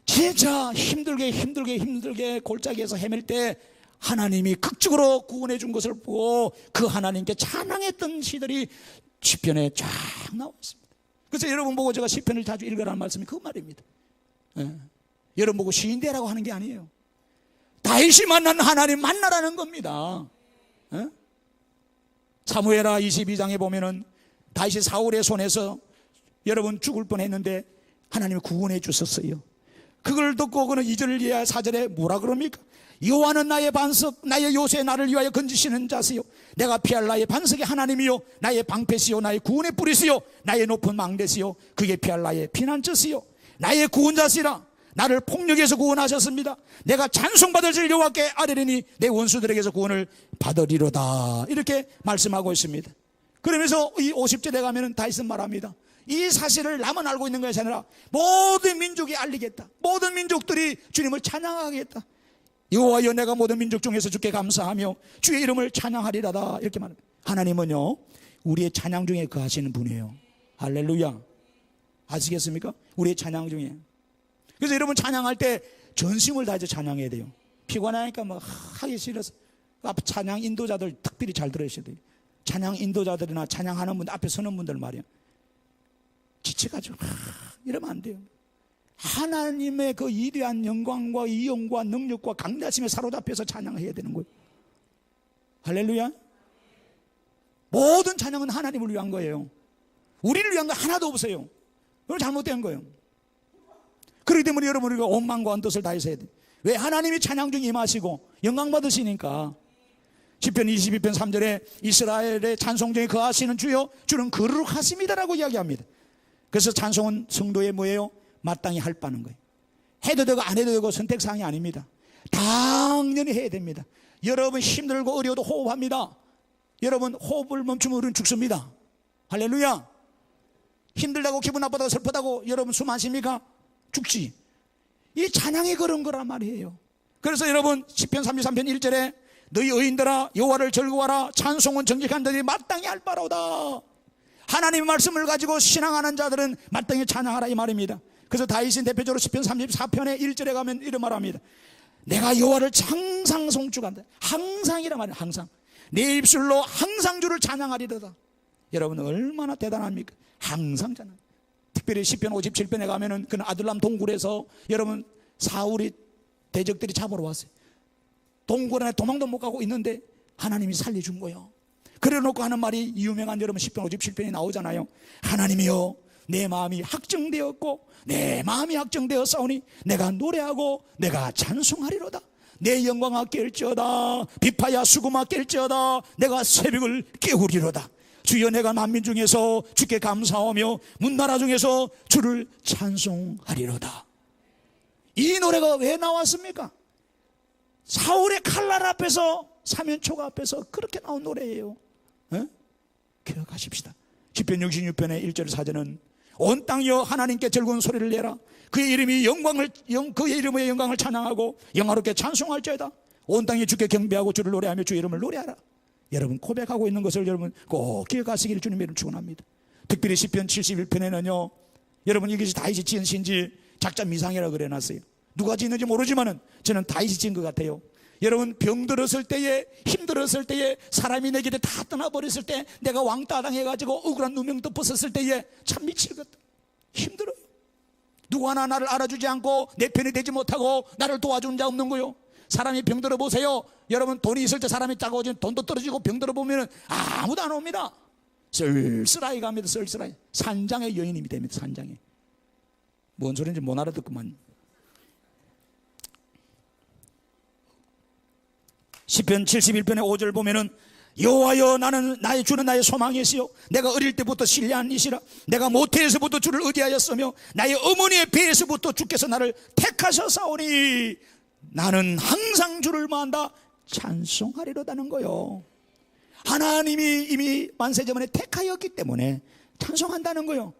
진짜 힘들게 골짜기에서 헤맬 때 하나님이 극적으로 구원해 준 것을 보고 그 하나님께 찬양했던 시들이 시편에 쫙 나와 있습니다. 그래서 여러분 보고 제가 시편을 자주 읽으라는 말씀이 그 말입니다. 예. 여러분 보고 시인대라고 하는 게 아니에요. 다윗이 만난 하나님 만나라는 겁니다. 예? 사무엘하 22장에 보면은 다윗이 사울의 손에서 여러분 죽을 뻔했는데 하나님이 구원해 주셨어요. 그걸 듣고 그는 2절 이하 4절에 뭐라 그럽니까? 여호와는 나의 반석, 나의 요새, 나를 위하여 건지시는 자시요, 내가 피할 나의 반석이 하나님이요, 나의 방패시요, 나의 구원의 뿌리시요, 나의 높은 망대시요, 그게 피할 나의 피난처시요, 나의 구원자시라. 나를 폭력에서 구원하셨습니다. 내가 찬송받을 질 여호와께 아뢰리니 내 원수들에게서 구원을 받으리로다. 이렇게 말씀하고 있습니다. 그러면서 이 50절에 가면은 다윗은 말합니다. 이 사실을 나만 알고 있는 것이 아니라 모든 민족이 알리겠다. 모든 민족들이 주님을 찬양하겠다. 여호와여, 내가 모든 민족 중에서 주께 감사하며 주의 이름을 찬양하리라다. 이렇게 말합니다. 하나님은요, 우리의 찬양 중에 거하시는 분이에요. 할렐루야. 아시겠습니까? 우리의 찬양 중에. 그래서 여러분 찬양할 때 전심을 다해서 찬양해야 돼요. 피곤하니까 뭐 하기 싫어서 앞 찬양 인도자들 특별히 잘 들으셔야 돼요. 찬양 인도자들이나 찬양하는 분들, 앞에 서는 분들 말이야, 지쳐가지고 이러면 안 돼요. 하나님의 그 위대한 영광과 이용과 능력과 강다심에 사로잡혀서 찬양해야 되는 거예요. 할렐루야. 모든 찬양은 하나님을 위한 거예요. 우리를 위한 거 하나도 없어요. 그건 잘못된 거예요. 그렇기 때문에 여러분, 우리가 온 마음과 온 뜻을 다해서 해야 돼요. 왜? 하나님이 찬양 중에 임하시고 영광 받으시니까. 시편 22편 3절에 이스라엘의 찬송 중에 거하시는 주여, 주는 거룩하십니다라고 이야기합니다. 그래서 찬송은 성도의 뭐예요? 마땅히 할 바는 거예요. 해도 되고 안 해도 되고 선택사항이 아닙니다. 당연히 해야 됩니다. 여러분 힘들고 어려워도 호흡합니다. 여러분 호흡을 멈추면 우리는 죽습니다. 할렐루야. 힘들다고 기분 나쁘다고 슬프다고 여러분 숨 안 쉽니까? 죽지. 이 찬양이 그런 거란 말이에요. 그래서 여러분 시편 33편 1절에 너희 의인들아 여호와를 즐거워하라, 찬송은 정직한 자들이 마땅히 할 바로다. 하나님의 말씀을 가지고 신앙하는 자들은 마땅히 찬양하라, 이 말입니다. 그래서 다윗은 대표적으로 시편 34편의 1절에 가면 이런 말합니다. 내가 여호와를 항상 송축한다. 항상이란 말이에요. 항상 내 입술로 항상 주를 찬양하리로다. 여러분 얼마나 대단합니까? 항상 찬양. 특별히 시편 57편에 가면은 그 아둘람 동굴에서 여러분 사울이 대적들이 잡으러 왔어요. 동굴 안에 도망도 못 가고 있는데 하나님이 살려준 거예요. 그래 놓고 하는 말이 유명한 여러분 시편 57편이 나오잖아요. 하나님이여, 내 마음이 확정되었고 내 마음이 확정되었사오니 내가 노래하고 내가 찬송하리로다. 내 영광아 깰지어다, 비파야 수금아 깰지어다, 내가 새벽을 깨우리로다. 주여, 내가 만민 중에서 주께 감사하며 문나라 중에서 주를 찬송하리로다. 이 노래가 왜 나왔습니까? 사울의 칼날 앞에서, 사면초가 앞에서 그렇게 나온 노래예요. 에? 기억하십시다. 시편 66편의 1절 4절은 온 땅이여 하나님께 즐거운 소리를 내라. 그의 이름의 영광을 찬양하고 영화롭게 찬송할지어다. 온 땅이 주께 경배하고 주를 노래하며 주의 이름을 노래하라. 여러분 고백하고 있는 것을 여러분 꼭 기억하시기를 주님의 이름 축원합니다. 특별히 시편 71편에는요, 여러분 이것이 다윗이 지은 시인지 작자 미상이라고 그래놨어요. 누가 지었는지 모르지만은 저는 다윗이 지은 것 같아요. 여러분 병들었을 때에, 힘들었을 때에, 사람이 내 길에 다 떠나버렸을 때, 내가 왕따 당해가지고 억울한 누명 덮었을 때에 참 미치겠다. 힘들어요. 누구 하나 나를 알아주지 않고 내 편이 되지 못하고 나를 도와주는 자 없는 거요. 사람이 병들어 보세요. 여러분 돈이 있을 때 사람이 작아지면 돈도 떨어지고 병들어 보면 아무도 안 옵니다. 쓸쓸하게 갑니다. 쓸쓸하게. 산장의 여인이 됩니다. 산장에. 뭔 소리인지 못 알아듣구만. 시편 71편의 5절 보면은 여호와여, 나는 나의 주는 나의 소망이시요 내가 어릴 때부터 신뢰한 이시라. 내가 모태에서부터 주를 의지하였으며 나의 어머니의 배에서부터 주께서 나를 택하셨사오니 나는 항상 주를 만다 찬송하리로다는 거요. 하나님이 이미 만세전에 택하였기 때문에 찬송한다는 거요.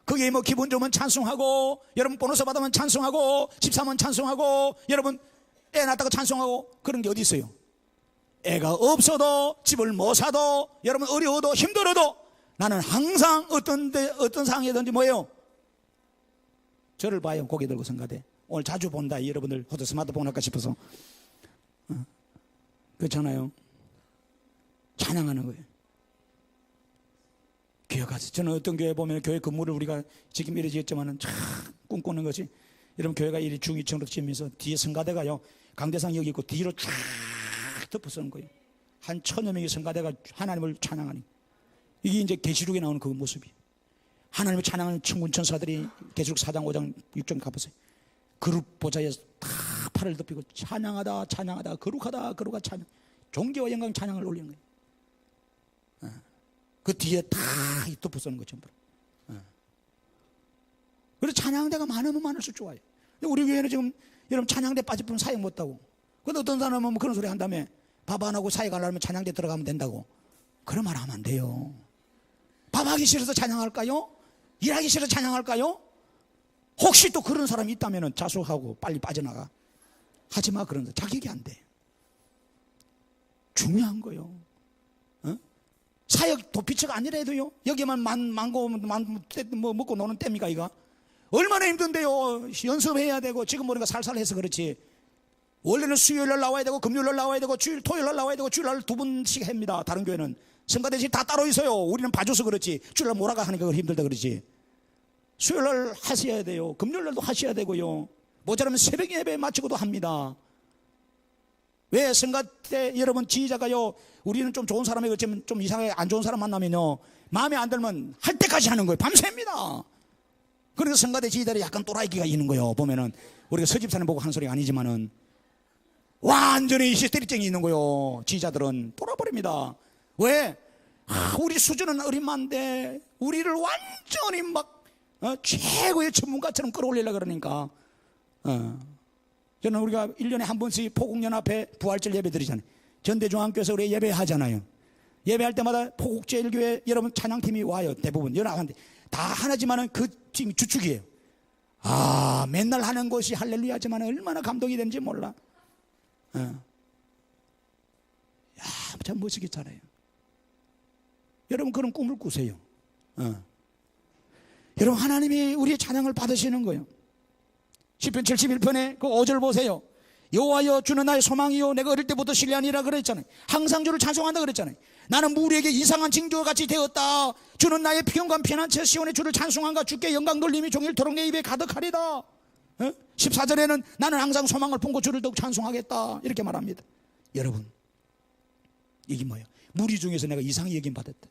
그게 뭐 기분 좋으면 찬송하고, 여러분 보너스 받으면 찬송하고, 집 사면 찬송하고, 여러분 애 낳았다고 찬송하고, 그런 게 어디 있어요? 애가 없어도 집을 못 사도 여러분 어려워도 힘들어도 나는 항상 어떤 상황이든지 뭐예요? 저를 봐요. 고개 들고 성가대. 오늘 자주 본다. 여러분들 호주 스마트폰 할까 싶어서. 그렇잖아요. 찬양하는 거예요. 교회 가서 저는 어떤 교회 보면 교회 건물을 우리가 지금 이래 지었지만은 참 꿈꾸는 것이 여러분 교회가 이리 중위층으로 지으면서 뒤에 성가대가요 강대상 여기 있고 뒤로 쫙 덮어서는 거예요. 한 1000여 명의 성가대가 하나님을 찬양하니 이게 이제 계시록에 나오는 그 모습이 하나님을 찬양하는 천군 천사들이 계시록 4장 5장 6장 가보세요. 그룹 보좌에 다 팔을 덮이고 찬양하다 찬양하다 거룩하다 거룩하 찬양 존귀와 영광 찬양을 올리는 거예요. 그 뒤에 다 덮어서는 거죠. 그래서 찬양대가 많으면 많을수록 좋아요. 근데 우리 교회는 지금 여러분 찬양대 빠지면 사역 못하고 근데 어떤 사람은 뭐 그런 소리 한다며 밥 안 하고 사역 하려면 찬양대 들어가면 된다고 그런 말 하면 안 돼요. 밥하기 싫어서 찬양할까요? 일하기 싫어서 찬양할까요? 혹시 또 그런 사람이 있다면 자수하고 빨리 빠져나가. 하지마 그런 거 자격이 안 돼. 중요한 거요. 사역 도피처가 아니라도요. 여기만 망고 뭐 먹고 노는 때입니까 이거? 얼마나 힘든데요. 연습해야 되고 지금 우리가 살살 해서 그렇지. 원래는 수요일날 나와야 되고 금요일날 나와야 되고 토요일날 나와야 되고 주일날 2번씩 합니다. 다른 교회는 성가대실 다 따로 있어요. 우리는 봐줘서 그렇지. 주일날 몰아가 하니까 힘들다 그렇지. 수요일날 하셔야 돼요. 금요일날도 하셔야 되고요. 모자라면 새벽 예배 마치고도 합니다. 왜 성가대 여러분 지휘자가요 우리는 좀 좋은 사람이 그렇지만 좀 이상하게 안 좋은 사람 만나면요 마음에 안 들면 할 때까지 하는 거예요. 밤새입니다. 그래서 성가대 지휘자들이 약간 또라이기가 있는 거예요. 보면은 우리가 서집사님 보고 한 소리가 아니지만은 완전히 히스테리증이 있는 거예요. 지휘자들은 돌아버립니다. 왜? 우리 수준은 어린만데 우리를 완전히 막 최고의 전문가처럼 끌어올리려고 그러니까 저는 우리가 1년에 한 번씩 포국연합회 부활절 예배 드리잖아요. 전대중앙교회에서 우리 예배하잖아요. 예배할 때마다 포국제일교회 여러분 찬양팀이 와요. 대부분 연합한데 다 하나지만은 그 팀이 주축이에요. 맨날 하는 것이 할렐루야지만 얼마나 감동이 되는지 몰라. 참 멋지게 잘해요. 여러분 그런 꿈을 꾸세요. 여러분 하나님이 우리의 찬양을 받으시는 거예요. 시편 71편에 그 5절 보세요. 여호와여 주는 나의 소망이요 내가 어릴 때부터 신뢰하니라 그랬잖아요. 항상 주를 찬송한다 그랬잖아요. 나는 무리에게 이상한 징조와 같이 되었다. 주는 나의 평강 피난처 시온의 주를 찬송한가 주께 영광 돌림이 종일토록 내 입에 가득하리다. 14절에는 나는 항상 소망을 품고 주를 더욱 찬송하겠다 이렇게 말합니다. 여러분 이게 뭐예요? 무리 중에서 내가 이상히 여김 받았다.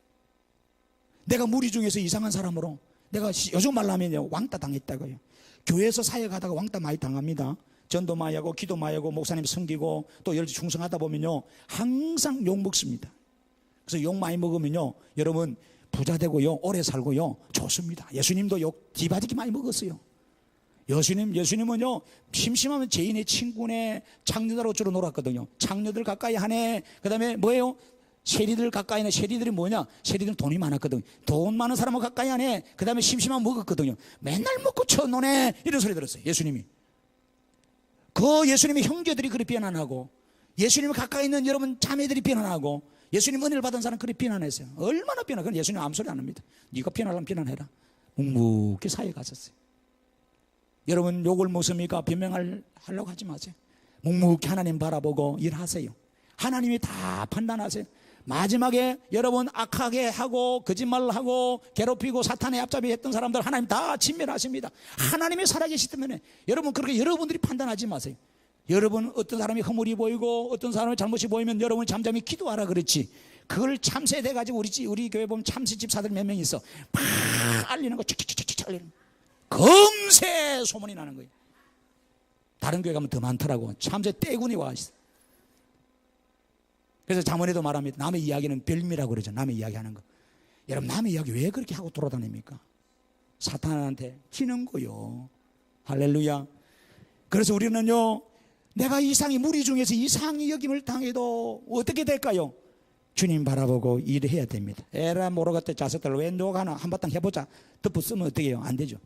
내가 무리 중에서 이상한 사람으로 내가 요즘 말로 하면 왕따 당했다고요. 교회에서 사역하다가 왕따 많이 당합니다. 전도 많이 하고 기도 많이 하고 목사님 섬기고 또 열심히 충성하다 보면요 항상 욕 먹습니다. 그래서 욕 많이 먹으면요 여러분 부자 되고요 오래 살고요 좋습니다. 예수님도 욕 뒤바지기 많이 먹었어요. 예수님은요 심심하면 죄인의 친구네 창녀들 주로 놀았거든요. 창녀들 가까이 하네. 그 다음에 뭐예요? 세리들 가까이 하네. 세리들이 뭐냐? 세리들은 돈이 많았거든요. 돈 많은 사람을 가까이 하네. 그 다음에 심심하면 먹었거든요. 맨날 먹고 쳐노네 이런 소리 들었어요. 예수님이 그 예수님의 형제들이 그리 비난하고 예수님 가까이 있는 여러분 자매들이 비난하고 예수님 은혜를 받은 사람 그리 비난했어요. 얼마나 비난? 그건 예수님 아무 소리 안 합니다. 네가 비난하려면 비난해라. 묵묵히 사회 갔었어요. 여러분 욕을 먹습니까? 변명하려고 하지 마세요. 묵묵히 하나님 바라보고 일하세요. 하나님이 다 판단하세요. 마지막에 여러분 악하게 하고 거짓말하고 괴롭히고 사탄의 앞잡이 했던 사람들 하나님 다 진멸하십니다. 하나님이 살아계시기 때문에 여러분 그렇게 여러분들이 판단하지 마세요. 여러분 어떤 사람이 허물이 보이고 어떤 사람의 잘못이 보이면 여러분 잠잠히 기도하라 그랬지. 그걸 참새돼가지고 우리 교회 보면 참새 집사들 몇 명 있어. 막 알리는 거 칙칙칙칙 알리는 거. 금세 소문이 나는 거예요. 다른 교회 가면 더 많더라고. 참새 떼군이 와 있어. 그래서 잠언에도 말합니다. 남의 이야기는 별미라고 그러죠. 남의 이야기하는 거. 여러분 남의 이야기 왜 그렇게 하고 돌아다닙니까? 사탄한테 튀는 거요. 할렐루야. 그래서 우리는요 내가 이상히 무리 중에서 이상히 여김을 당해도 어떻게 될까요? 주님 바라보고 일을 해야 됩니다. 에라 모르겠다 자석들 왜 누가 하나 한바탕 해보자 덮어 쓰면 어떻게 해요? 안 되죠.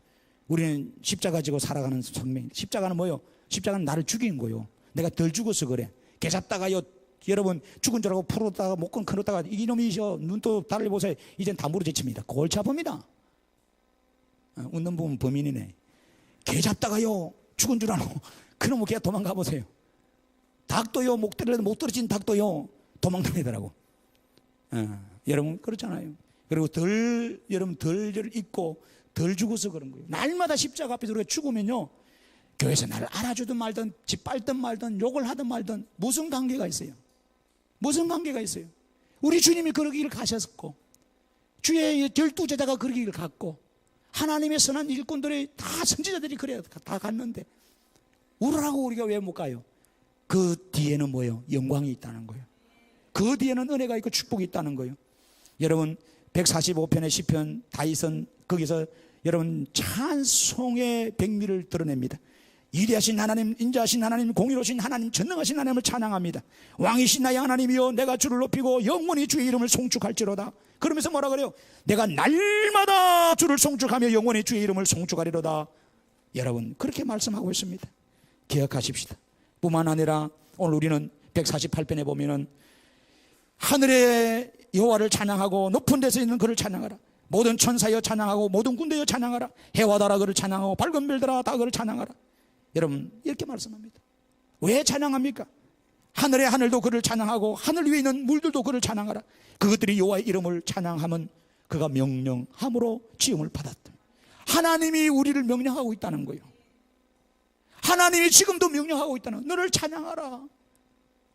우리는 십자가 지고 살아가는 성명. 십자가는 뭐요? 십자가는 나를 죽인 거요. 내가 덜 죽어서 그래. 개 잡다가요 여러분 죽은 줄 알고 풀었다가 목건 끊었다가 이놈이셔 눈도 달려보세요. 이젠 다 무릎제칩니다. 골치 아픕니다. 웃는 부분 범인이네. 개 잡다가요 죽은 줄 알고 그놈의 개 도망가 보세요. 닭도요 목 떨어진 닭도요 도망다니더라고. 여러분 그렇잖아요. 그리고 여러분 덜 잊고 덜 죽어서 그런 거예요. 날마다 십자가 앞에서 우리가 죽으면요 교회에서 나를 알아주든 말든 짓밟든 말든 욕을 하든 말든 무슨 관계가 있어요? 무슨 관계가 있어요? 우리 주님이 그런 길을 가셨고 주의 12제자가 그런 길을 갔고 하나님의 선한 일꾼들이 다 선지자들이 그래요. 다 갔는데 우리라고 우리가 왜 못 가요? 그 뒤에는 뭐예요? 영광이 있다는 거예요. 그 뒤에는 은혜가 있고 축복이 있다는 거예요. 여러분 145편의 시편 다윗은 거기서 여러분 찬송의 백미를 드러냅니다. 위대하신 하나님, 인자하신 하나님, 공의로우신 하나님, 전능하신 하나님을 찬양합니다. 왕이신 나의 하나님이여 내가 주를 높이고 영원히 주의 이름을 송축할지로다. 그러면서 뭐라 그래요? 내가 날마다 주를 송축하며 영원히 주의 이름을 송축하리로다. 여러분 그렇게 말씀하고 있습니다. 기억하십시다. 뿐만 아니라 오늘 우리는 148편에 보면은 하늘의 여호와를 찬양하고 높은 데서 있는 그를 찬양하라. 모든 천사여 찬양하고 모든 군대여 찬양하라. 해와 달아 그를 찬양하고 밝은 별들아 다 그를 찬양하라. 여러분 이렇게 말씀합니다. 왜 찬양합니까? 하늘의 하늘도 그를 찬양하고 하늘 위에 있는 물들도 그를 찬양하라. 그것들이 여호와의 이름을 찬양하면 그가 명령함으로 지음을 받았다. 하나님이 우리를 명령하고 있다는 거예요. 하나님이 지금도 명령하고 있다는 거예요. 너를 찬양하라.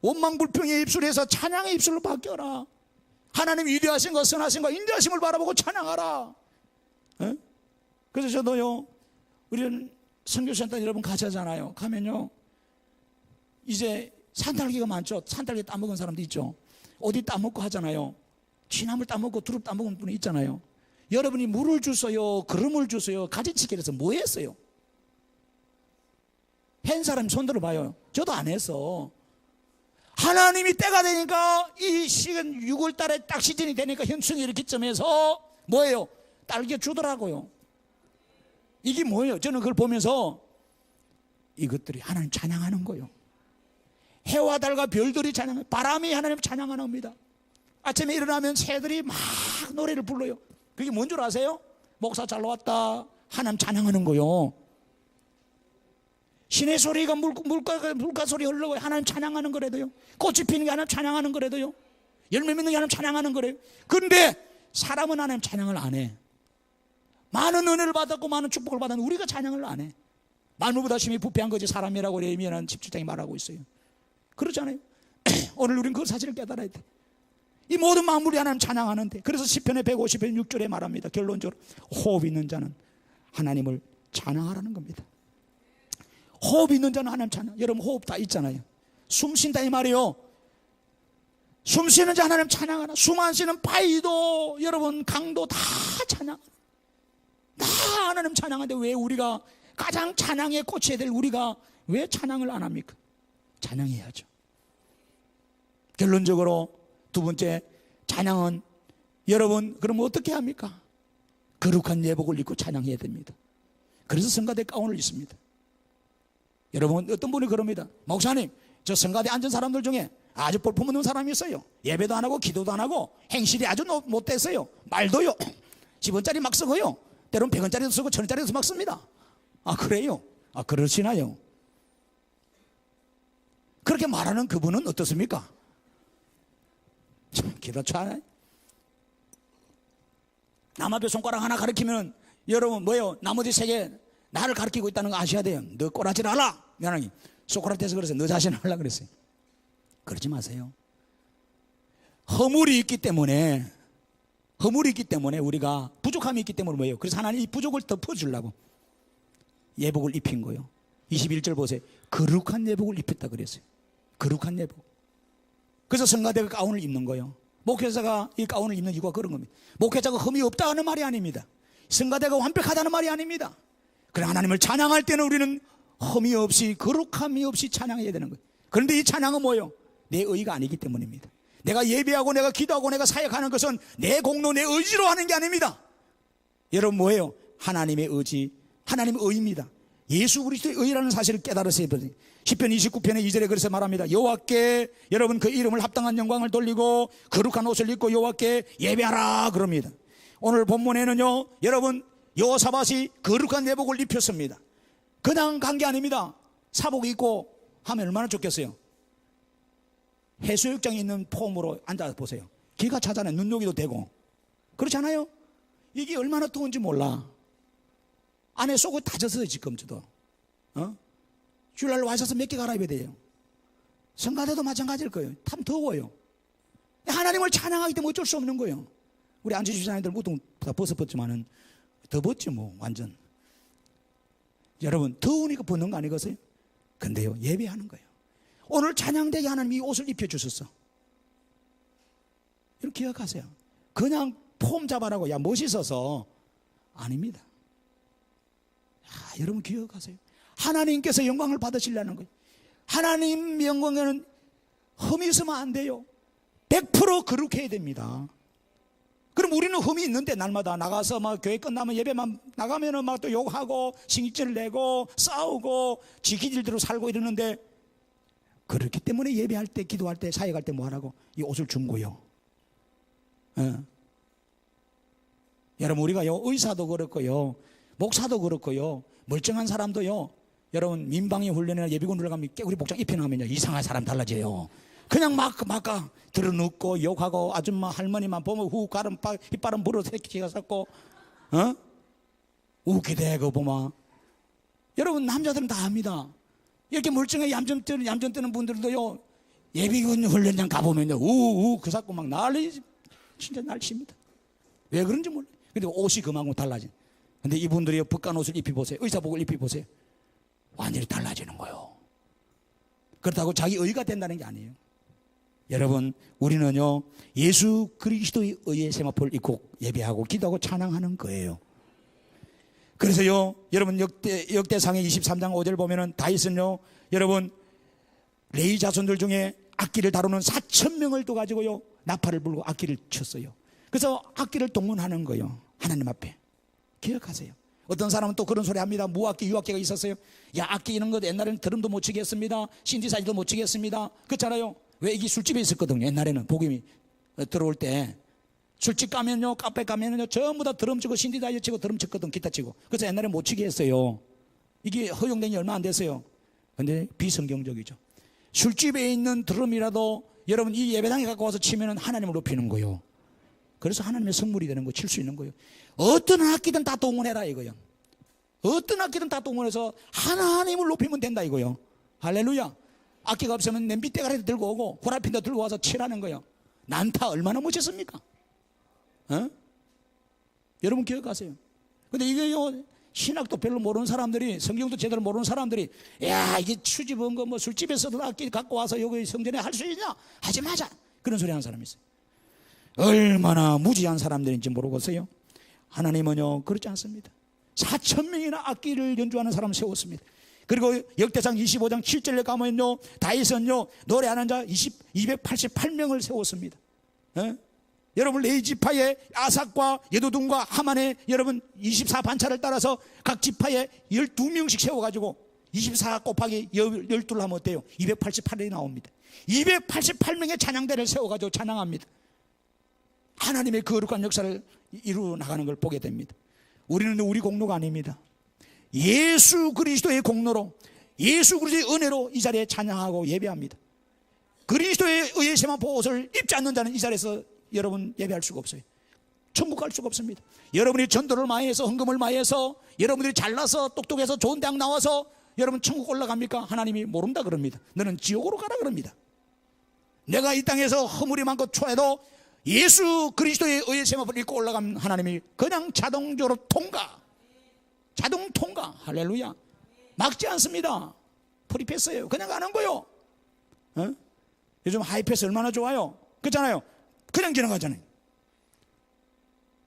원망불평의 입술에서 찬양의 입술로 바뀌어라. 하나님 위대하신 것 선하신 것 인자하심을 바라보고 찬양하라. 에? 그래서 저도요 우리는 선교센터 여러분 같이 하잖아요. 가면요 이제 산딸기가 많죠. 산딸기 따먹은 사람도 있죠. 어디 따먹고 하잖아요. 취나물 따먹고 두릅 따먹은 분이 있잖아요. 여러분이 물을 주세요 그름을 주세요 가지치기해서 뭐 했어요? 한 사람 손 들어봐요. 저도 안 했어. 하나님이 때가 되니까 이 시간 6월 달에 딱 시즌이 되니까 현충이 이렇게 점에서 뭐예요? 딸기 주더라고요. 이게 뭐예요? 저는 그걸 보면서 이것들이 하나님 찬양하는 거예요. 해와 달과 별들이 찬양해요. 바람이 하나님 찬양하는 겁니다. 아침에 일어나면 새들이 막 노래를 불러요. 그게 뭔 줄 아세요? 목사 잘 나왔다 하나님 찬양하는 거예요. 신의 소리가 물가 소리 흘러고 하나님 찬양하는 거래도요. 꽃이 피는 게 하나님 찬양하는 거래도요. 열매 맺는 게 하나님 찬양하는 거래요. 그런데 사람은 하나님 찬양을 안 해. 많은 은혜를 받았고 많은 축복을 받았는데 우리가 찬양을 안 해. 만물보다 심히 부패한 것이 사람이라고 예미야는 17장이 말하고 있어요. 그렇잖아요. 오늘 우리는 그 사실을 깨달아야 돼. 이 모든 만물이 하나님 찬양하는데 그래서 시편의 150편 6절에 말합니다. 결론적으로 호흡 있는 자는 하나님을 찬양하라는 겁니다. 호흡 있는 자는 하나님 찬양. 여러분 호흡 다 있잖아요. 숨 쉰다 이 말이요. 숨 쉬는 자 하나님 찬양하라. 숨 안 쉬는 바위도 여러분 강도 다 찬양. 다 하나님 찬양하는데 왜 우리가 가장 찬양에 꽂혀야 될 우리가 왜 찬양을 안 합니까? 찬양해야죠. 결론적으로 두 번째 찬양은 여러분 그럼 어떻게 합니까? 거룩한 예복을 입고 찬양해야 됩니다. 그래서 성가대 가운을 입습니다. 여러분 어떤 분이 그럽니다. 목사님 저 성가대 앉은 사람들 중에 아주 볼품없는 사람이 있어요. 예배도 안 하고 기도도 안 하고 행실이 아주 못됐어요. 말도요 10원짜리 막 쓰고요. 때로는 100원짜리도 쓰고 1000원짜리도 막 씁니다. 아 그래요? 아 그러시나요? 그렇게 말하는 그분은 어떻습니까? 참 기도차 남 앞에 손가락 하나 가리키면 여러분 뭐예요? 나머지 세 개 나를 가리키고 있다는 거 아셔야 돼요. 너 꼬라지를 하라. 하나님 소크라테스 그랬어요. 너 자신을 하려고 그랬어요. 그러지 마세요. 허물이 있기 때문에 우리가 부족함이 있기 때문에 뭐예요? 그래서 하나님 이 부족을 덮어주려고 예복을 입힌 거예요. 21절 보세요. 거룩한 예복을 입혔다 그랬어요. 거룩한 예복. 그래서 성가대가 가운을 입는 거예요. 목회자가 이 가운을 입는 이유가 그런 겁니다. 목회자가 흠이 없다는 말이 아닙니다. 성가대가 완벽하다는 말이 아닙니다. 그래 하나님을 찬양할 때는 우리는 흠이 없이 거룩함이 없이 찬양해야 되는 거예요. 그런데 이 찬양은 뭐예요? 내 의가 아니기 때문입니다. 내가 예배하고 내가 기도하고 내가 사역하는 것은 내 공로 내 의지로 하는 게 아닙니다. 여러분 뭐예요? 하나님의 의지, 하나님의 의입니다. 예수 그리스도의 의라는 사실을 깨달으세요. 시편 29편의 2절에 그래서 말합니다. 여호와께 여러분 그 이름을 합당한 영광을 돌리고 거룩한 옷을 입고 여호와께 예배하라 그럽니다. 오늘 본문에는요, 여러분 여호사밧이 거룩한 내복을 입혔습니다. 그냥 간 게 아닙니다. 사복 입고 하면 얼마나 좋겠어요. 해수욕장에 있는 폼으로 앉아보세요. 기가 차잖아요. 눈요기도 되고. 그렇지 않아요? 이게 얼마나 더운지 몰라. 안에 속을 다 젖어요. 지금 저도. 주일날 와셔서 몇 개 갈아입어야 돼요. 성가대도 마찬가지일 거예요. 참 더워요. 하나님을 찬양하기 때문에 어쩔 수 없는 거예요. 우리 안지주 집사님들 보통 다 벗었지만은 더 벗지 뭐 완전. 여러분 더우니까 벗는 거 아니겠어요? 근데요 예배하는 거예요. 오늘 찬양대에 하나님이 옷을 입혀주셨어. 이렇게 기억하세요. 그냥 폼 잡아라고 야 멋있어서 아닙니다. 여러분 기억하세요. 하나님께서 영광을 받으시려는 거예요. 하나님 영광에는 흠이 있으면 안 돼요. 100% 거룩해야 됩니다. 그럼 우리는 흠이 있는데 날마다 나가서 막 교회 끝나면 예배만 나가면은 막 또 욕하고 신경질 내고 싸우고 지키질대로 살고 이러는데 그렇기 때문에 예배할 때 기도할 때 사역할 때 뭐 하라고 이 옷을 준 거요. 여러분 우리가요 의사도 그렇고요 목사도 그렇고요 멀쩡한 사람도요 여러분 민방위 훈련이나 예비군 들어가면 깨구리 복장 입혀나가면요 이상한 사람 달라져요. 그냥 막 들어눕고 욕하고 아줌마 할머니만 보면 후 가름 휘바람 불어 새끼가 샀고 웃기대 그 보면 여러분 남자들은 다 압니다. 이렇게 멀쩡하게 얌전 뜨는 분들도요 예비군 훈련장 가보면요 우우 그 사고 막 난리 진짜 날씨입니다. 왜 그런지 몰라요. 근데 옷이 그만큼 달라진. 근데 이분들이 북한 옷을 입혀보세요. 의사복을 입혀보세요. 완전히 달라지는 거예요. 그렇다고 자기 의가 된다는 게 아니에요. 여러분 우리는요 예수 그리스도의 의의 세마포를 입고 예배하고 기도하고 찬양하는 거예요. 그래서요 여러분 역대상의 23장 5절 보면은 다윗은요 여러분 레위 자손들 중에 악기를 다루는 4,000명을 또 가지고요 나팔을 불고 악기를 쳤어요. 그래서 악기를 동원하는 거예요. 하나님 앞에. 기억하세요. 어떤 사람은 또 그런 소리 합니다. 무악기 유악기가 있었어요. 야 악기 이런 거 옛날에는 드럼도 못 치겠습니다. 신디사이도 못 치겠습니다. 그렇잖아요. 왜 이게 술집에 있었거든요. 옛날에는 복음이 들어올 때 술집 가면요 카페 가면요 전부 다 드럼 치고 신디사이드 치고 드럼 쳤거든. 기타 치고. 그래서 옛날에 못 치게 했어요. 이게 허용된 지 얼마 안 됐어요. 근데 비성경적이죠. 술집에 있는 드럼이라도 여러분 이 예배당에 갖고 와서 치면은 하나님을 높이는 거예요. 그래서 하나님의 성물이 되는 거 칠 수 있는 거예요. 어떤 악기든 다 동원해라 이거요. 어떤 악기든 다 동원해서 하나님을 높이면 된다 이거요. 할렐루야. 악기가 없으면 냄비 대가리도 들고 오고 후라이팬도 들고 와서 칠하는 거예요. 난타 얼마나 멋있습니까? 여러분 기억하세요. 근데 이게요 신학도 별로 모르는 사람들이 성경도 제대로 모르는 사람들이 야 이게 수집은 거 뭐 술집에서도 악기 갖고 와서 여기 성전에 할 수 있냐? 하지 마자. 그런 소리 하는 사람이 있어요. 얼마나 무지한 사람들인지 모르겠어요. 하나님은요 그렇지 않습니다. 4,000명이나 악기를 연주하는 사람을 세웠습니다. 그리고 역대상 25장 7절에 가면요 다윗은요 노래하는 자 288명을 세웠습니다. 여러분 레위 지파의 아삭과 예두둔과 하만의 여러분 24반차를 따라서 각 지파에 12명씩 세워가지고 24 곱하기 12를 하면 어때요? 288이 나옵니다. 288명의 찬양대를 세워가지고 찬양합니다. 하나님의 거룩한 역사를 이루어 나가는 걸 보게 됩니다. 우리는 우리 공로가 아닙니다. 예수 그리스도의 공로로 예수 그리스도의 은혜로 이 자리에 찬양하고 예배합니다. 그리스도의 의의 세마포 옷을 입지 않는 자는 이 자리에서 여러분 예배할 수가 없어요. 천국 갈 수가 없습니다. 여러분이 전도를 많이 해서 헌금을 많이 해서 여러분들이 잘나서 똑똑해서 좋은 대학 나와서 여러분 천국 올라갑니까? 하나님이 모른다 그럽니다. 너는 지옥으로 가라 그럽니다. 내가 이 땅에서 허물이 많고 초해도 예수 그리스도의 의의 세마포를 입고 올라가면 하나님이 그냥 자동적으로 자동 통과. 할렐루야. 막지 않습니다. 프리패스예요. 그냥 가는 거요. 요즘 하이패스 얼마나 좋아요. 그렇잖아요. 그냥 지나가잖아요.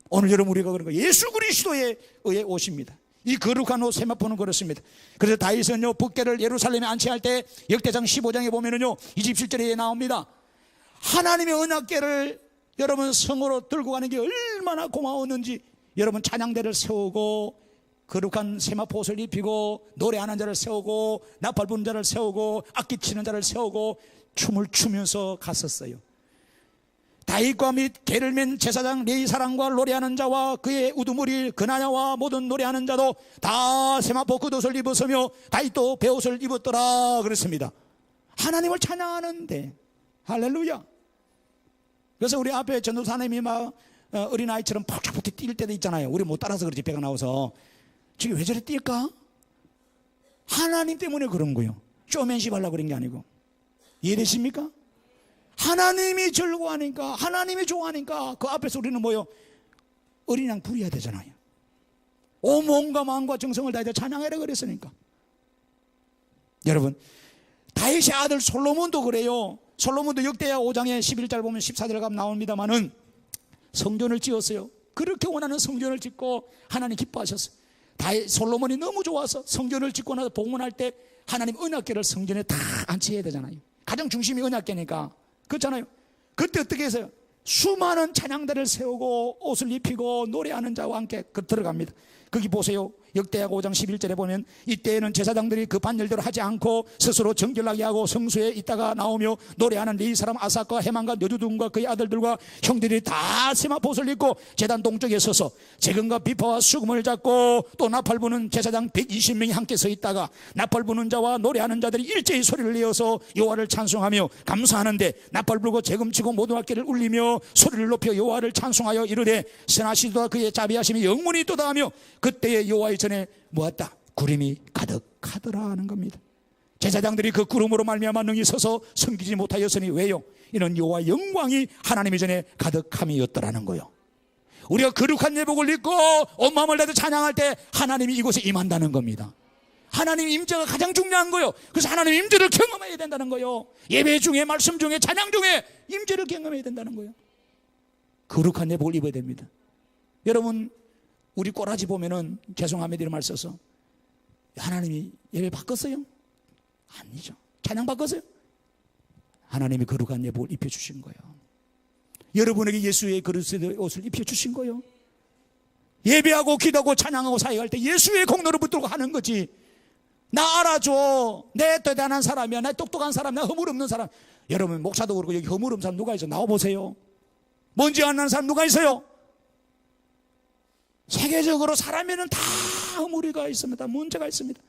오늘 여러분 우리가 그런 거 예수 그리스도의 의의 옷입니다. 이 거룩한 옷 세마포는 그렇습니다. 그래서 다윗은요 북궤를 예루살렘에 안치할 때 역대상 15장에 보면은요 27절에 나옵니다. 하나님의 언약궤를 여러분 성으로 들고 가는 게 얼마나 고마웠는지 여러분 찬양대를 세우고 거룩한 세마포 옷을 입히고 노래하는 자를 세우고 나팔 부는 자를 세우고 악기 치는 자를 세우고 춤을 추면서 갔었어요. 다윗과 및 개를 맨 제사장 레이사랑과 노래하는 자와 그의 우두머리 그나냐와 모든 노래하는 자도 다 세마포 겉옷을 입었으며 다윗도 베옷을 입었더라 그랬습니다. 하나님을 찬양하는데, 할렐루야. 그래서 우리 앞에 전도사님이 막 어린아이처럼 펄쩍펄쩍 뛸 때도 있잖아요. 우리 못 따라서 그렇지, 배가 나와서. 지금 왜 저래 뛸까? 하나님 때문에 그런 거요. 쇼맨십 하려고 그런 게 아니고. 이해되십니까? 하나님이 즐거워하니까, 하나님이 좋아하니까 그 앞에서 우리는 뭐요? 어린 양 부려야 되잖아요. 온 몸과 마음과 정성을 다해서 찬양하라 그랬으니까. 여러분, 다윗의 아들 솔로몬도 그래요. 솔로몬도 역대하 5장에 11절 보면 14절 가면 나옵니다만은 성전을 지었어요. 그렇게 원하는 성전을 짓고 하나님 기뻐하셨어요. 다윗 솔로몬이 너무 좋아서 성전을 짓고 나서 봉헌할 때 하나님 언약궤를 성전에 다 안치해야 되잖아요. 가장 중심이 언약궤니까. 그렇잖아요. 그때 어떻게 했어요? 수많은 찬양대를 세우고 옷을 입히고 노래하는 자와 함께 들어갑니다. 거기 보세요. 역대하 5장 11절에 보면 이때에는 제사장들이 급한 일대로 하지 않고 스스로 정결하게 하고 성소에 있다가 나오며 노래하는 레위 사람 아삭과 헤만과 여두둔과 그의 아들들과 형들이 다 세마포옷을 입고 제단 동쪽에 서서 재금과 비파와 수금을 잡고 또 나팔 부는 제사장 120명이 함께 서 있다가 나팔 부는 자와 노래하는 자들이 일제히 소리를 내어서 여호와를 찬송하며 감사하는데 나팔 불고 재금 치고 모든 악기를 울리며 소리를 높여 여호와를 찬송하여 이르되 선하시도다 그의 자비하심이 영원히 있도다 하며 그때의 여호와의 전에 모았다. 구름이 가득하더라 하는 겁니다. 제사장들이 그 구름으로 말미암아 능히 서서 섬기지 못하였으니 왜요? 이는 여호와의 영광이 하나님의 전에 가득함이었더라는 거요. 우리가 거룩한 예복을 입고 온 마음을 다해서 찬양할 때 하나님이 이곳에 임한다는 겁니다. 하나님 임재가 가장 중요한 거요. 그래서 하나님 임재를 경험해야 된다는 거요. 예배 중에, 말씀 중에, 찬양 중에 임재를 경험해야 된다는 거요. 거룩한 예복을 입어야 됩니다. 여러분, 우리 꼬라지 보면은 죄송합니다 이런 말 써서 하나님이 예배 바꿨어요? 아니죠. 찬양 바꿨어요? 하나님이 거룩한 예복을 입혀주신 거예요. 여러분에게 예수의 그리스도의 옷을 입혀주신 거예요. 예배하고 기도하고 찬양하고 사역할 때 예수의 공로를 붙들고 하는 거지. 나 알아줘. 내 대단한 사람이야. 나 똑똑한 사람. 나 허물 없는 사람. 여러분 목사도 그렇고 여기 허물 없는 사람 누가 있어요? 나와보세요. 먼지 안 나는 사람 누가 있어요? 세계적으로 사람에는 다 허물이가 있습니다. 문제가 있습니다.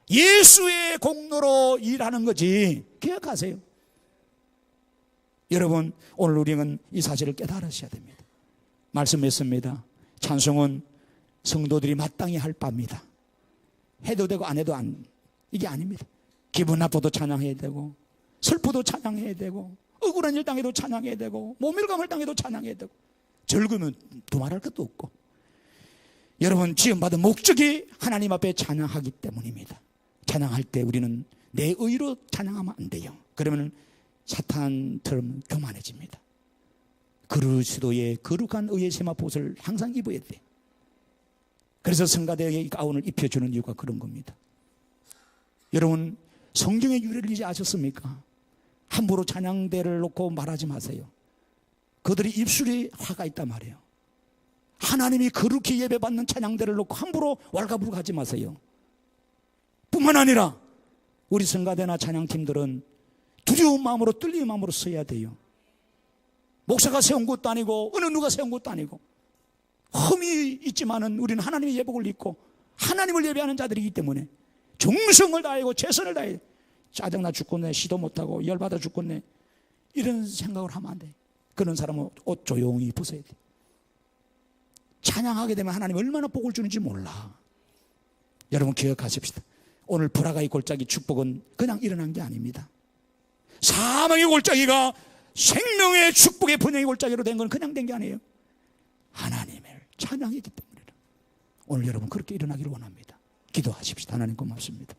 예수의 공로로 일하는 거지. 기억하세요. 여러분 오늘 우리는 이 사실을 깨달으셔야 됩니다. 말씀했습니다. 찬송은 성도들이 마땅히 할 바입니다. 해도 되고 안 해도 이게 아닙니다. 기분 나빠도 찬양해야 되고 슬프도 찬양해야 되고 억울한 일 당해도 찬양해야 되고 모멸감을 당해도 찬양해야 되고 즐거우면 두말할 것도 없고 여러분 지음받은 목적이 하나님 앞에 찬양하기 때문입니다. 찬양할 때 우리는 내 의로 찬양하면 안 돼요. 그러면 사탄처럼 교만해집니다. 그리스도의 거룩한 의의 세마포옷을 항상 입어야 돼. 그래서 성가대에게 이 가운을 입혀주는 이유가 그런 겁니다. 여러분 성경의 유래를 이제 아셨습니까? 함부로 찬양대를 놓고 말하지 마세요. 그들이 입술에 화가 있단 말이에요. 하나님이 거룩히 예배받는 찬양대를 놓고 함부로 왈가부르 하지 마세요. 뿐만 아니라 우리 성가대나 찬양팀들은 두려운 마음으로 떨리는 마음으로 서야 돼요. 목사가 세운 것도 아니고 어느 누가 세운 것도 아니고 흠이 있지만은 우리는 하나님의 예복을 입고 하나님을 예배하는 자들이기 때문에 정성을 다하고 최선을 다해 짜증나 죽겠네 시도 못하고 열받아 죽겠네 이런 생각을 하면 안 돼. 그런 사람은 옷 조용히 벗어야 돼. 찬양하게 되면 하나님 얼마나 복을 주는지 몰라. 여러분 기억하십시다. 오늘 불화가의 골짜기 축복은 그냥 일어난 게 아닙니다. 사망의 골짜기가 생명의 축복의 번영의 골짜기로 된 건 그냥 된 게 아니에요. 하나님을 찬양했기 때문이라. 오늘 여러분 그렇게 일어나기를 원합니다. 기도하십시다. 하나님 고맙습니다.